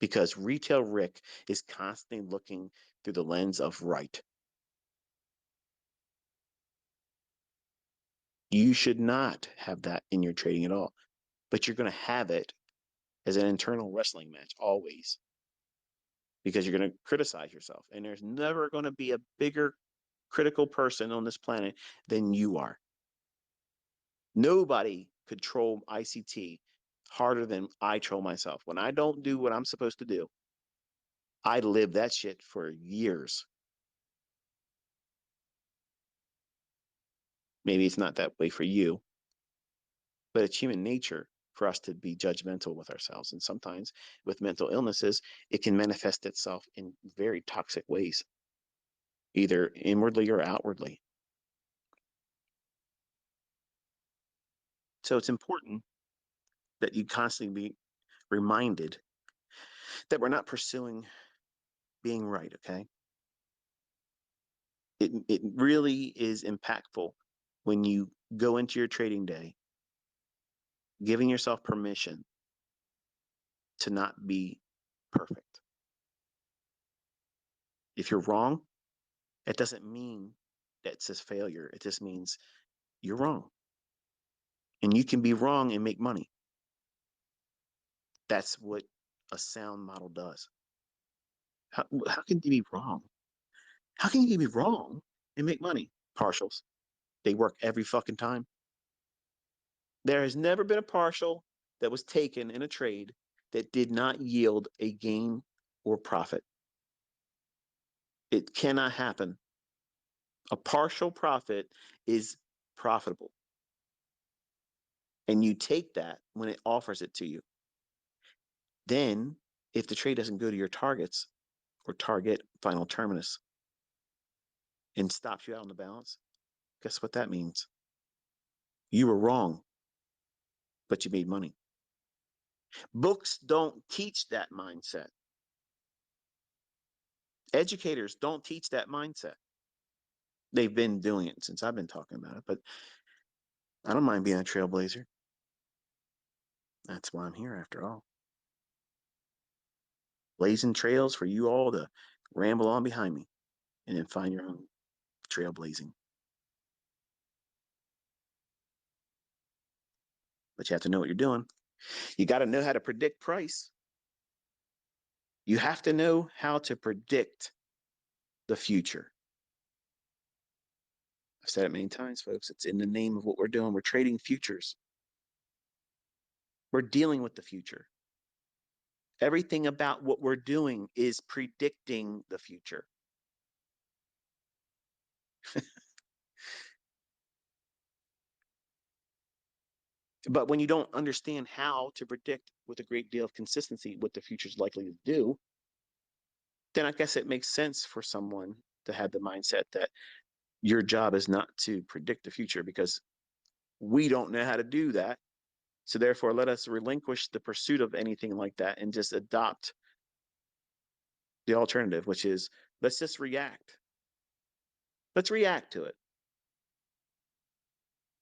Because retail Rick is constantly looking through the lens of right. You should not have that in your trading at all, but you're going to have it as an internal wrestling match always, because you're going to criticize yourself. And there's never going to be a bigger critical person on this planet than you are. Nobody could troll ICT harder than I troll myself. When I don't do what I'm supposed to do, I live that shit for years. Maybe it's not that way for you, but it's human nature for us to be judgmental with ourselves. And sometimes with mental illnesses, it can manifest itself in very toxic ways, either inwardly or outwardly. So it's important that you constantly be reminded that we're not pursuing being right, okay? It really is impactful when you go into your trading day, giving yourself permission to not be perfect. If you're wrong, it doesn't mean that it's a failure. It just means you're wrong. And you can be wrong and make money. That's what a sound model does. How can you be wrong? How can you be wrong and make money? Partials. They work every fucking time. There has never been a partial that was taken in a trade that did not yield a gain or profit. It cannot happen. A partial profit is profitable. And you take that when it offers it to you. Then, if the trade doesn't go to your targets or target final terminus and stops you out on the balance, guess what that means? You were wrong, but you made money. Books don't teach that mindset. Educators don't teach that mindset. They've been doing it since I've been talking about it, but I don't mind being a trailblazer. That's why I'm here after all. Blazing trails for you all to ramble on behind me and then find your own trailblazing. But you have to know what you're doing. You got to know how to predict price. You have to know how to predict the future. I've said it many times, folks. It's in the name of what we're doing. We're trading futures. We're dealing with the future. Everything about what we're doing is predicting the future. But when you don't understand how to predict with a great deal of consistency what the future is likely to do, then I guess it makes sense for someone to have the mindset that your job is not to predict the future because we don't know how to do that. So therefore, let us relinquish the pursuit of anything like that and just adopt the alternative, which is let's just react. Let's react to it.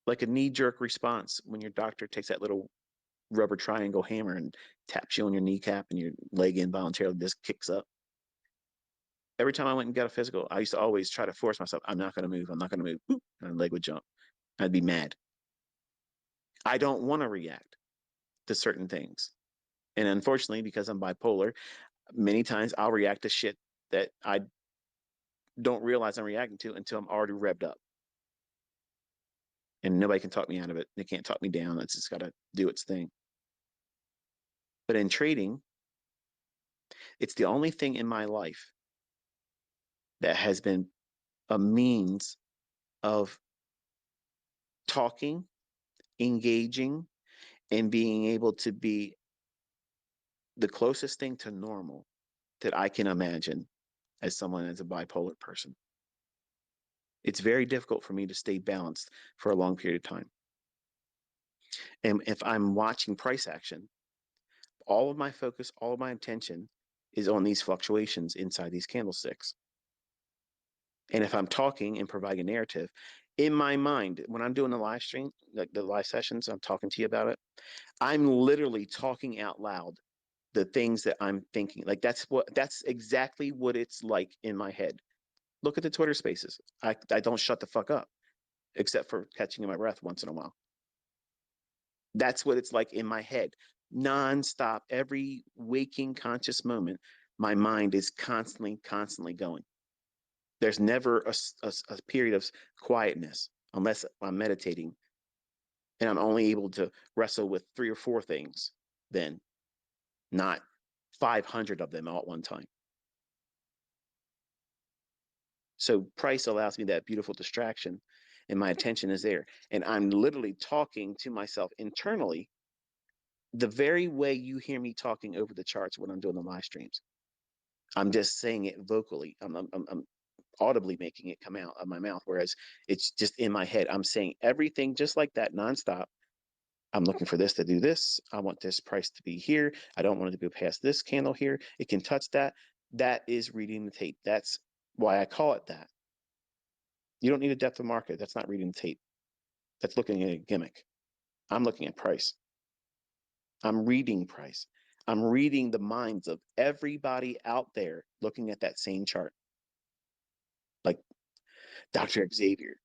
Like a knee-jerk response when your doctor takes that little rubber triangle hammer and taps you on your kneecap and your leg involuntarily just kicks up. Every time I went and got a physical, I used to always try to force myself, I'm not going to move. I'm not going to move. Boop, and the leg would jump. I'd be mad. I don't want to react to certain things. And unfortunately, because I'm bipolar, many times I'll react to shit that I don't realize I'm reacting to until I'm already revved up. And nobody can talk me out of it. They can't talk me down. It's just got to do its thing. But in trading, it's the only thing in my life that has been a means of talking, engaging, and being able to be the closest thing to normal that I can imagine as someone as a bipolar person. It's very difficult for me to stay balanced for a long period of time. And if I'm watching price action, all of my focus, all of my attention is on these fluctuations inside these candlesticks. And if I'm talking and providing a narrative, in my mind, when I'm doing the live stream, like the live sessions, I'm talking to you about it, I'm literally talking out loud the things that I'm thinking. Like that's exactly what it's like in my head. Look at the Twitter spaces. I don't shut the fuck up, except for catching my breath once in a while. That's what it's like in my head. Nonstop, every waking conscious moment, my mind is constantly going. There's never a period of quietness unless I'm meditating and I'm only able to wrestle with 3 or 4 things then, not 500 of them all at one time. So price allows me that beautiful distraction and my attention is there. And I'm literally talking to myself internally the very way you hear me talking over the charts when I'm doing the live streams. I'm just saying it vocally. I'm audibly making it come out of my mouth, whereas it's just in my head. I'm saying everything just like that nonstop. I'm looking for this to do this. I want this price to be here. I don't want it to go past this candle here. It can touch that. That is reading the tape. That's why I call it that. You don't need a depth of market. That's not reading the tape. That's looking at a gimmick. I'm looking at price. I'm reading price. I'm reading the minds of everybody out there looking at that same chart. Like Dr. Xavier.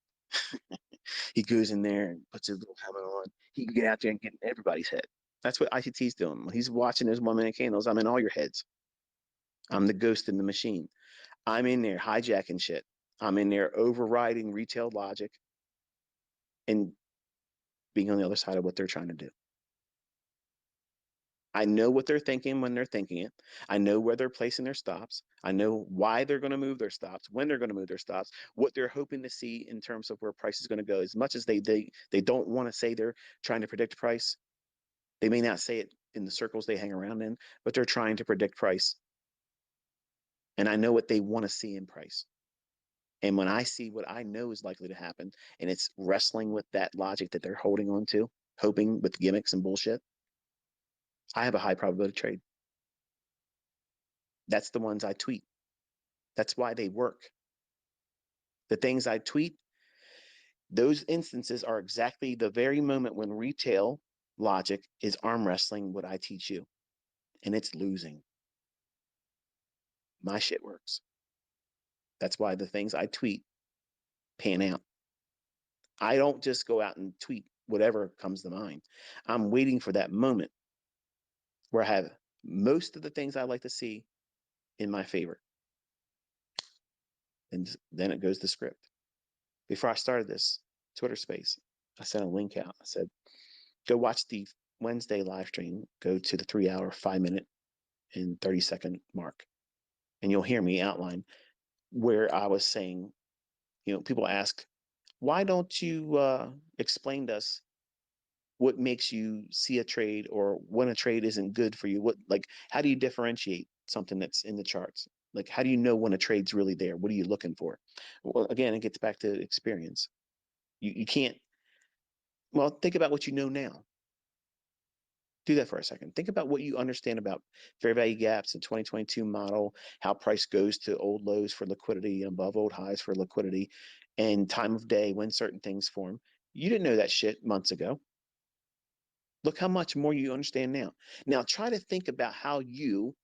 He goes in there and puts his little helmet on. He can get out there and get in everybody's head. That's what ICT's doing. When he's watching those 1 minute candles, I'm in all your heads. I'm the ghost in the machine. I'm in there hijacking shit. I'm in there overriding retail logic and being on the other side of what they're trying to do. I know what they're thinking when they're thinking it. I know where they're placing their stops. I know why they're going to move their stops, when they're going to move their stops, what they're hoping to see in terms of where price is going to go. As much as they don't want to say they're trying to predict price, they may not say it in the circles they hang around in, but they're trying to predict price. And I know what they want to see in price. And when I see what I know is likely to happen, and it's wrestling with that logic that they're holding on to, hoping with gimmicks and bullshit, I have a high probability trade. That's the ones I tweet. That's why they work. The things I tweet, those instances are exactly the very moment when retail logic is arm wrestling what I teach you, and it's losing. My shit works. That's why the things I tweet pan out. I don't just go out and tweet whatever comes to mind. I'm waiting for that moment where I have most of the things I like to see in my favor. And then it goes to script. Before I started this Twitter space, I sent a link out. I said, go watch the Wednesday live stream, go to the 3 hour, 5 minute, and 30-second mark. And you'll hear me outline where I was saying, people ask, why don't you explain to us what makes you see a trade or when a trade isn't good for you? How do you differentiate something that's in the charts? Like, how do you know when a trade's really there? What are you looking for? Well, again, it gets back to experience. You can't, well, think about what you know now. Do that for a second. Think about what you understand about fair value gaps, the 2022 model, how price goes to old lows for liquidity and above old highs for liquidity, and time of day when certain things form. You didn't know that shit months ago. Look how much more you understand now. Now try to think about how you,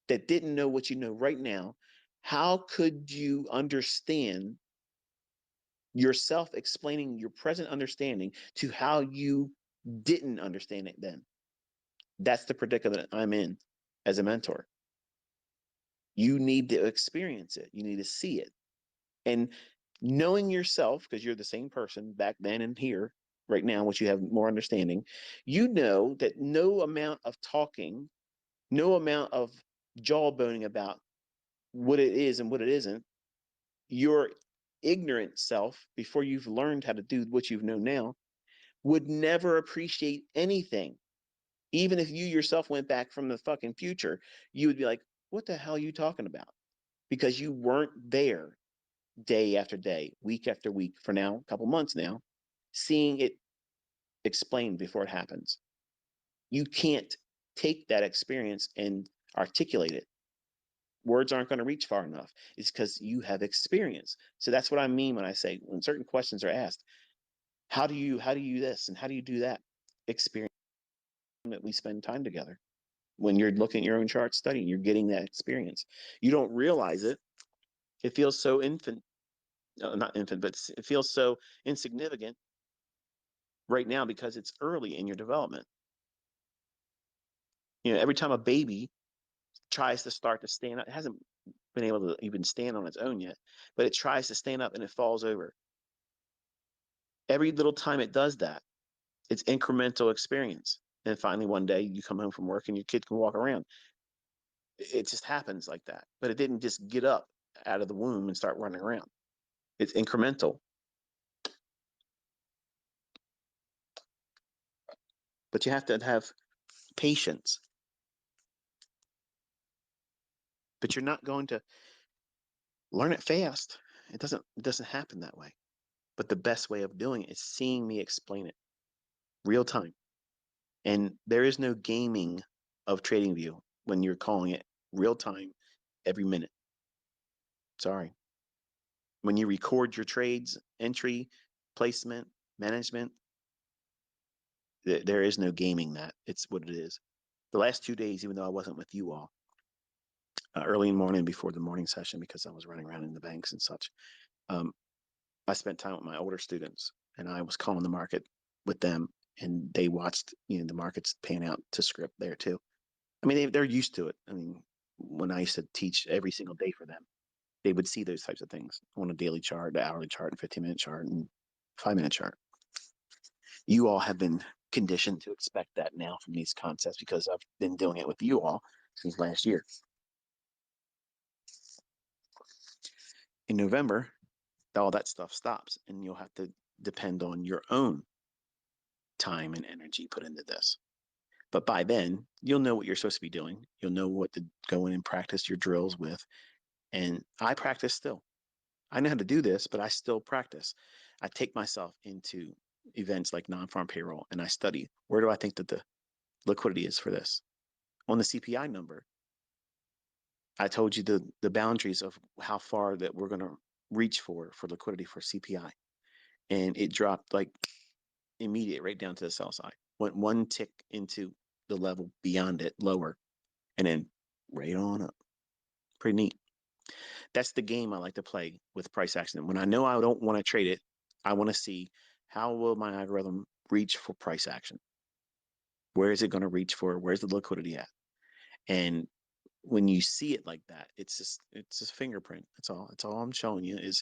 that didn't know what you know right now, how could you understand yourself explaining your present understanding to how you didn't understand it then? That's the predicament I'm in as a mentor. You need to experience it. You need to see it. And knowing yourself, because you're the same person back then and here right now, which you have more understanding, you know that no amount of talking, no amount of jawboning about what it is and what it isn't, your ignorant self, before you've learned how to do what you've known now, would never appreciate anything. Even if you yourself went back from the fucking future, you would be like, what the hell are you talking about? Because you weren't there day after day, week after week, for now, a couple months now, seeing it explained before it happens. You can't take that experience and articulate it. Words aren't going to reach far enough. It's because you have experience. So that's what I mean when I say, when certain questions are asked, how do you this and how do you do that? Experience that we spend time together. When you're looking at your own chart studying, you're getting that experience. You don't realize it. It feels so not infant, but it feels so insignificant right now because it's early in your development. Every time a baby tries to start to stand up, it hasn't been able to even stand on its own yet, but it tries to stand up and it falls over. Every little time it does that, it's incremental experience. And finally, one day you come home from work and your kid can walk around. It just happens like that. But it didn't just get up out of the womb and start running around. It's incremental. But you have to have patience. But you're not going to learn it fast. It doesn't happen that way. But the best way of doing it is seeing me explain it real time. And there is no gaming of TradingView when you're calling it real time every minute. Sorry. When you record your trades, entry, placement, management, there is no gaming that. It's what it is. The last 2 days, even though I wasn't with you all, early in the morning before the morning session, because I was running around in the banks and such, I spent time with my older students and I was calling the market with them, and they watched, the markets pan out to script there too. I mean, they're used to it. I mean, when I used to teach every single day for them, they would see those types of things on a daily chart, the hourly chart, and 15-minute chart, and 5-minute chart. You all have been conditioned to expect that now from these concepts because I've been doing it with you all since last year. In November, all that stuff stops and you'll have to depend on your own time and energy put into this. But by then, you'll know what you're supposed to be doing. You'll know what to go in and practice your drills with. And I practice still. I know how to do this, but I still practice. I take myself into events like non-farm payroll and I study where do I think that the liquidity is for this. On the CPI number, I told you the boundaries of how far that we're going to reach for liquidity for CPI. And it dropped like immediate right down to the sell side. Went one tick into the level beyond it, lower, and then right on up. Pretty neat. That's the game I like to play with price action. When I know I don't want to trade it, I want to see how will my algorithm reach for price action? Where is it going to reach for? Where's the liquidity at? And when you see it like that, it's just fingerprint. That's all I'm showing you is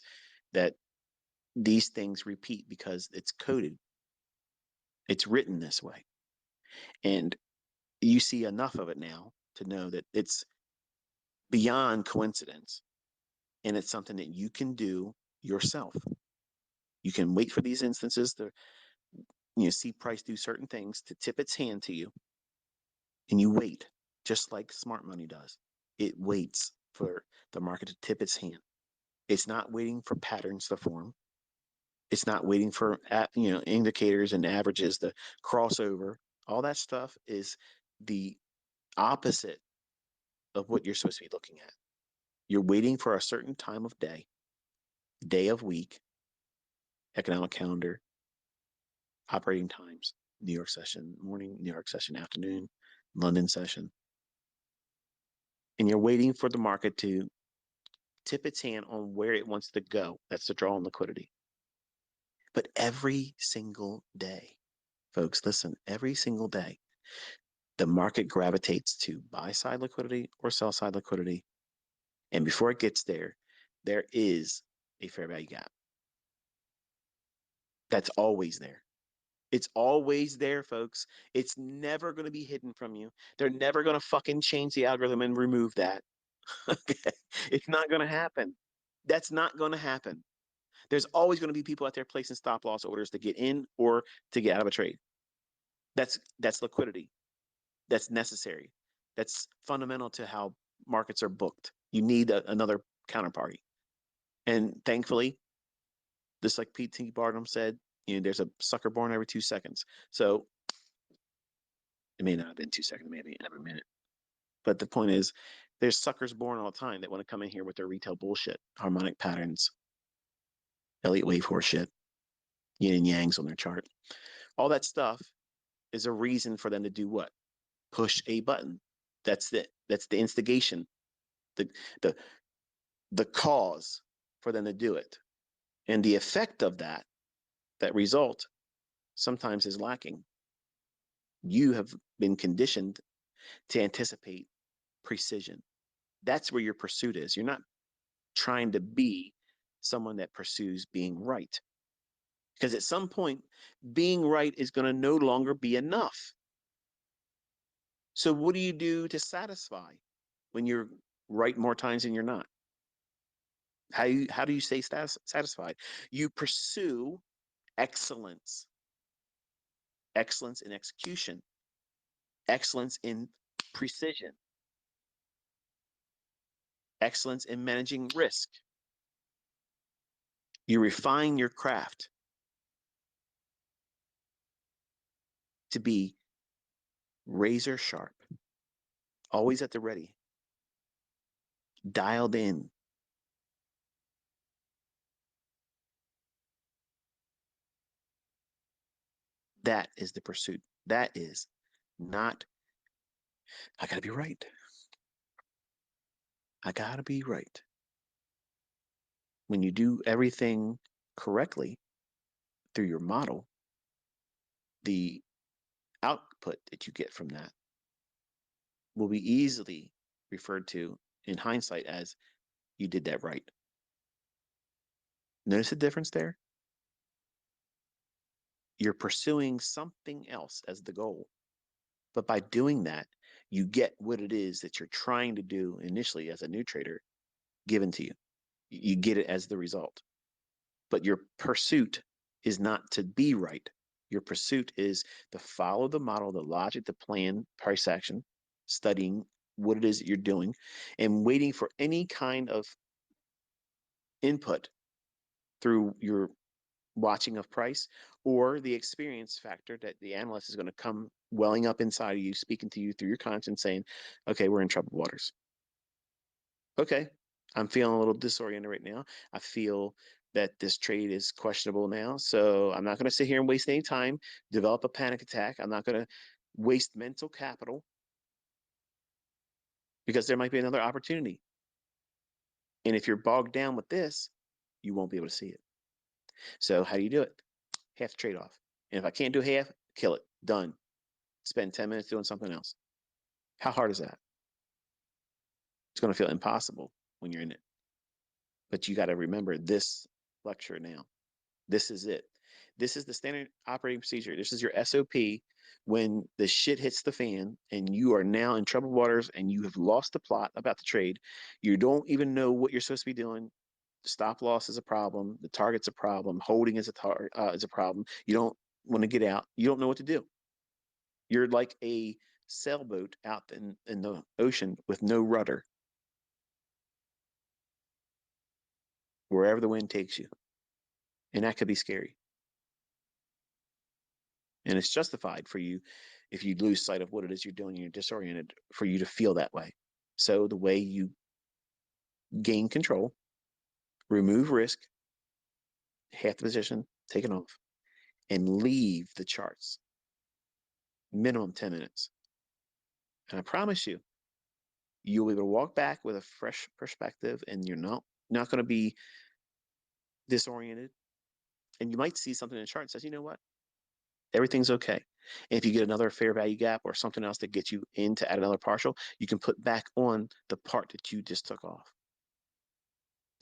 that these things repeat because it's coded. It's written this way. And you see enough of it now to know that it's beyond coincidence and it's something that you can do yourself. You can wait for these instances to see price do certain things to tip its hand to you, and you wait, just like smart money does. It waits for the market to tip its hand. It's not waiting for patterns to form. It's not waiting for indicators and averages to cross over. All that stuff is the opposite of what you're supposed to be looking at. You're waiting for a certain time of day of week, economic calendar, operating times, New York session morning, New York session afternoon, London session. And you're waiting for the market to tip its hand on where it wants to go. That's the draw on liquidity. But every single day, folks, listen, every single day, the market gravitates to buy side liquidity or sell side liquidity. And before it gets there, there is a fair value gap. That's always there. It's always there, folks. It's never going to be hidden from you. They're never going to fucking change the algorithm and remove that. Okay? It's not going to happen. That's not going to happen. There's always going to be people out there placing stop loss orders to get in or to get out of a trade. That's liquidity. That's necessary. That's fundamental to how markets are booked. You need another counterparty. And thankfully, just like P.T. Barnum said, there's a sucker born every 2 seconds. So it may not have been 2 seconds, maybe every minute. But the point is, there's suckers born all the time that want to come in here with their retail bullshit, harmonic patterns, Elliott wave horse shit, yin and yangs on their chart. All that stuff is a reason for them to do what? Push a button. That's the instigation, the the the cause for them to do it. And the effect of that result sometimes is lacking. You have been conditioned to anticipate precision. That's where your pursuit is. You're not trying to be someone that pursues being right. Because at some point, being right is going to no longer be enough. So what do you do to satisfy when you're right more times than you're not? How do you stay satisfied? You pursue excellence, excellence in execution, excellence in precision, excellence in managing risk. You refine your craft to be razor sharp, always at the ready, dialed in. That is the pursuit. That is not, I gotta be right. I gotta be right. When you do everything correctly through your model, the output that you get from that will be easily referred to in hindsight as you did that right. Notice the difference there? You're pursuing something else as the goal. But by doing that, you get what it is that you're trying to do initially as a new trader given to you. You get it as the result. But your pursuit is not to be right. Your pursuit is to follow the model, the logic, the plan, price action, studying what it is that you're doing, and waiting for any kind of input through your watching of price or the experience factor that the analyst is going to come welling up inside of you, speaking to you through your conscience, saying, okay, we're in troubled waters. Okay, I'm feeling a little disoriented right now. I feel that this trade is questionable now. So I'm not going to sit here and waste any time, develop a panic attack. I'm not going to waste mental capital because there might be another opportunity. And if you're bogged down with this, you won't be able to see it. So how do you do it? Half the trade off. And if I can't do half, kill it. Done. Spend 10 minutes doing something else. How hard is that? It's going to feel impossible when you're in it. But you got to remember this lecture now. This is it. This is the standard operating procedure. This is your SOP when the shit hits the fan and you are now in troubled waters and you have lost the plot about the trade. You don't even know what you're supposed to be doing. The stop loss is a problem. The target's a problem. Holding is a problem. You don't want to get out. You don't know what to do. You're like a sailboat out in the ocean with no rudder, wherever the wind takes you. And that could be scary. And it's justified for you if you lose sight of what it is you're doing and you're disoriented for you to feel that way. So the way you gain control, remove risk, half the position taken off, and leave the charts minimum 10 minutes. And I promise you, you'll be able to walk back with a fresh perspective and you're not going to be disoriented. And you might see something in the chart that says, you know what? Everything's okay. And if you get another fair value gap or something else that gets you in to add another partial, you can put back on the part that you just took off.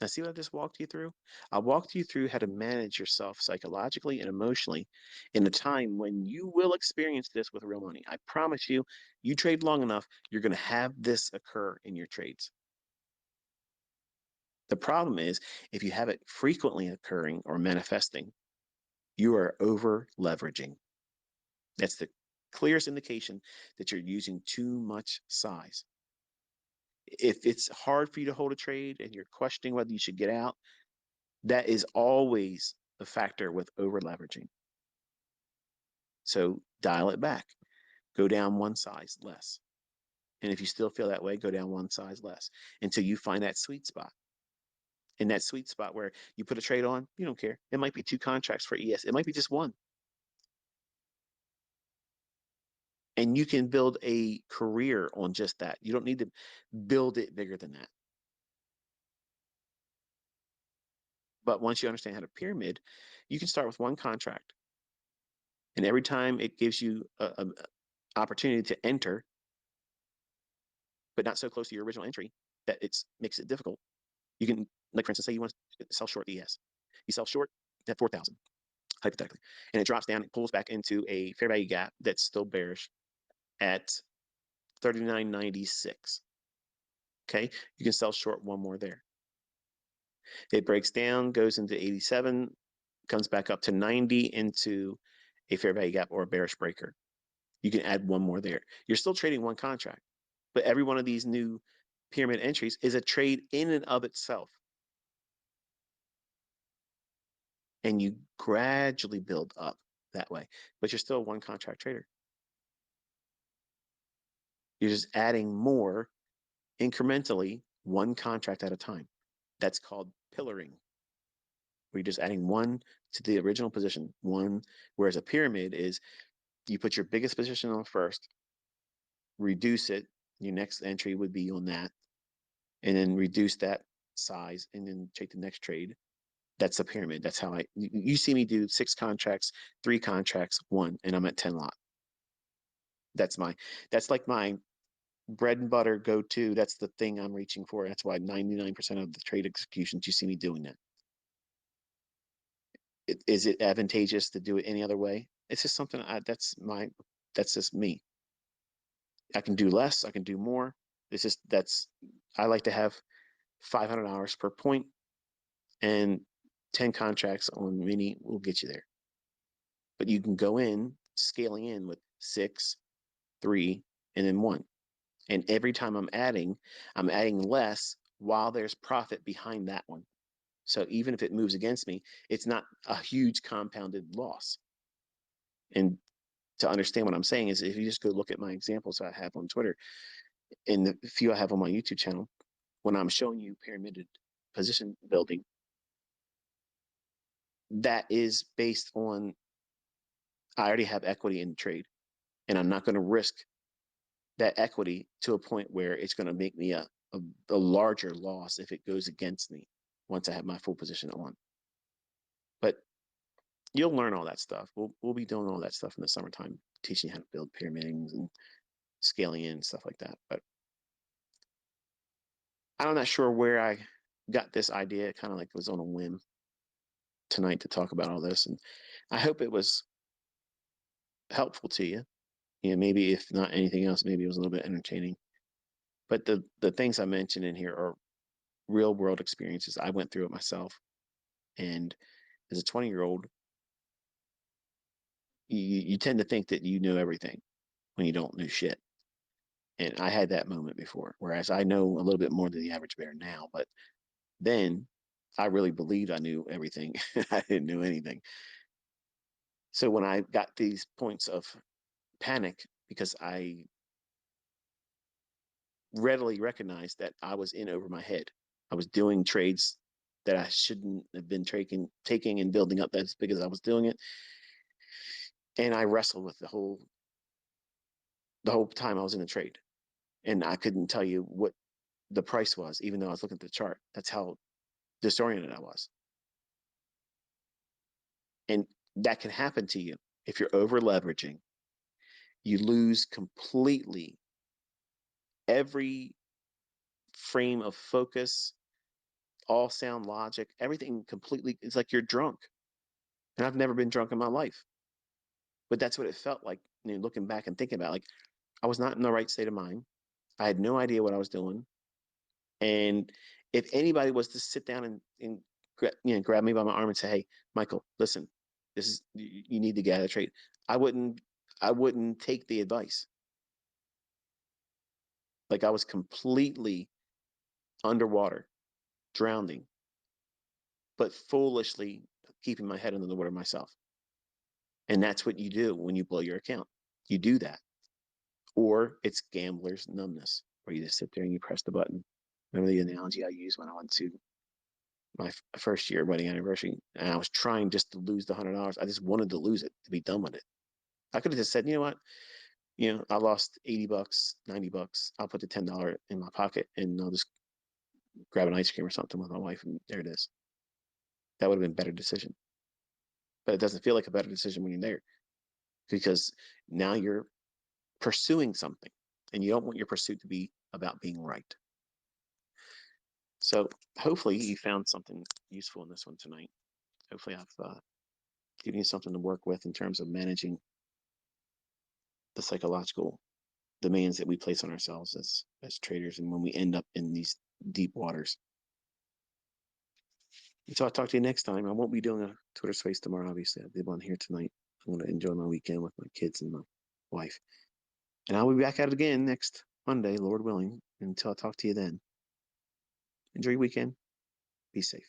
Now, see what I just walked you through? I walked you through how to manage yourself psychologically and emotionally in a time when you will experience this with real money. I promise you, you trade long enough, you're going to have this occur in your trades. The problem is, if you have it frequently occurring or manifesting, you are over leveraging. That's the clearest indication that you're using too much size. If it's hard for you to hold a trade and you're questioning whether you should get out, that is always a factor with over leveraging. So dial it back, go down one size less. And if you still feel that way, go down one size less until you find that sweet spot. In that sweet spot where you put a trade on, you don't care. It might be 2 contracts for ES, it might be just one. And you can build a career on just that. You don't need to build it bigger than that. But once you understand how to pyramid, you can start with one contract. And every time it gives you a opportunity to enter, but not so close to your original entry that it makes it difficult. You can, like for instance, say you want to sell short ES. You sell short at 4,000, hypothetically, and it drops down, it pulls back into a fair value gap that's still bearish at 39.96. Okay, you can sell short one more there. It breaks down, goes into 87, comes back up to 90 into a fair value gap or a bearish breaker. You can add one more there. You're still trading one contract, but every one of these new pyramid entries is a trade in and of itself. And you gradually build up that way, but you're still a one contract trader. You're just adding more incrementally, one contract at a time. That's called pillaring, where you're just adding one to the original position, one, whereas a pyramid is you put your biggest position on first, reduce it, your next entry would be on that, and then reduce that size and then take the next trade. That's a pyramid. That's how you see me do 6 contracts, 3 contracts, 1, and I'm at 10 lot. That's like my bread and butter go-to. That's the thing I'm reaching for. That's why 99% of the trade executions, you see me doing that. Is it advantageous to do it any other way? It's just something that's just me. I can do less, I can do more. It's just I like to have 500 hours per point, and 10 contracts on mini will get you there. But you can go in scaling in with 6, 3, and then 1. And every time I'm adding less while there's profit behind that one. So even if it moves against me, it's not a huge compounded loss. And to understand what I'm saying is if you just go look at my examples I have on Twitter and the few I have on my YouTube channel, when I'm showing you pyramided position building, that is based on I already have equity in the trade, and I'm not going to risk that equity to a point where it's going to make me a larger loss if it goes against me once I have my full position on. But you'll learn all that stuff. We'll be doing all that stuff in the summertime, teaching you how to build pyramids and scaling in and stuff like that. But I'm not sure where I got this idea. It kind of like was on a whim tonight to talk about all this, and I hope it was helpful to you. You know, maybe if not anything else, maybe it was a little bit entertaining. But the things I mentioned in here are real world experiences. I went through it myself, and as a 20-year-old, you tend to think that you know everything when you don't know shit. And I had that moment before, whereas I know a little bit more than the average bear now. But then I really believed I knew everything. I didn't know anything. So when I got these points of panic because I readily recognized that I was in over my head. I was doing trades that I shouldn't have been taking and building up as big as I was doing it. And I wrestled with the whole time I was in the trade. And I couldn't tell you what the price was, even though I was looking at the chart. That's how disoriented I was. And that can happen to you if you're over leveraging. You lose completely every frame of focus, all sound logic, everything completely. It's like you're drunk. And I've never been drunk in my life. But that's what it felt like, you know, looking back and thinking about. Like I was not in the right state of mind. I had no idea what I was doing. And if anybody was to sit down and grab me by my arm and say, "Hey, Michael, listen, this is you need to get out of the trade," I wouldn't I wouldn't take the advice. Like I was completely underwater, drowning, but foolishly keeping my head under the water myself. And that's what you do when you blow your account. You do that. Or it's gambler's numbness, where you just sit there and you press the button. Remember the analogy I used when I went to my first year wedding anniversary, and I was trying just to lose the $100. I just wanted to lose it to be done with it. I could have just said, you know what, I lost $80, $90. I'll put the $10 in my pocket and I'll just grab an ice cream or something with my wife, and there it is. That would have been a better decision. But it doesn't feel like a better decision when you're there because now you're pursuing something, and you don't want your pursuit to be about being right. So hopefully you found something useful in this one tonight. Hopefully I've given you something to work with in terms of managing the psychological demands that we place on ourselves as traders, and when we end up in these deep waters. So I'll talk to you next time. I won't be doing a Twitter space tomorrow, obviously. I did one here tonight. I'm going to enjoy my weekend with my kids and my wife. And I'll be back at it again next Monday, Lord willing. Until I talk to you then. Enjoy your weekend. Be safe.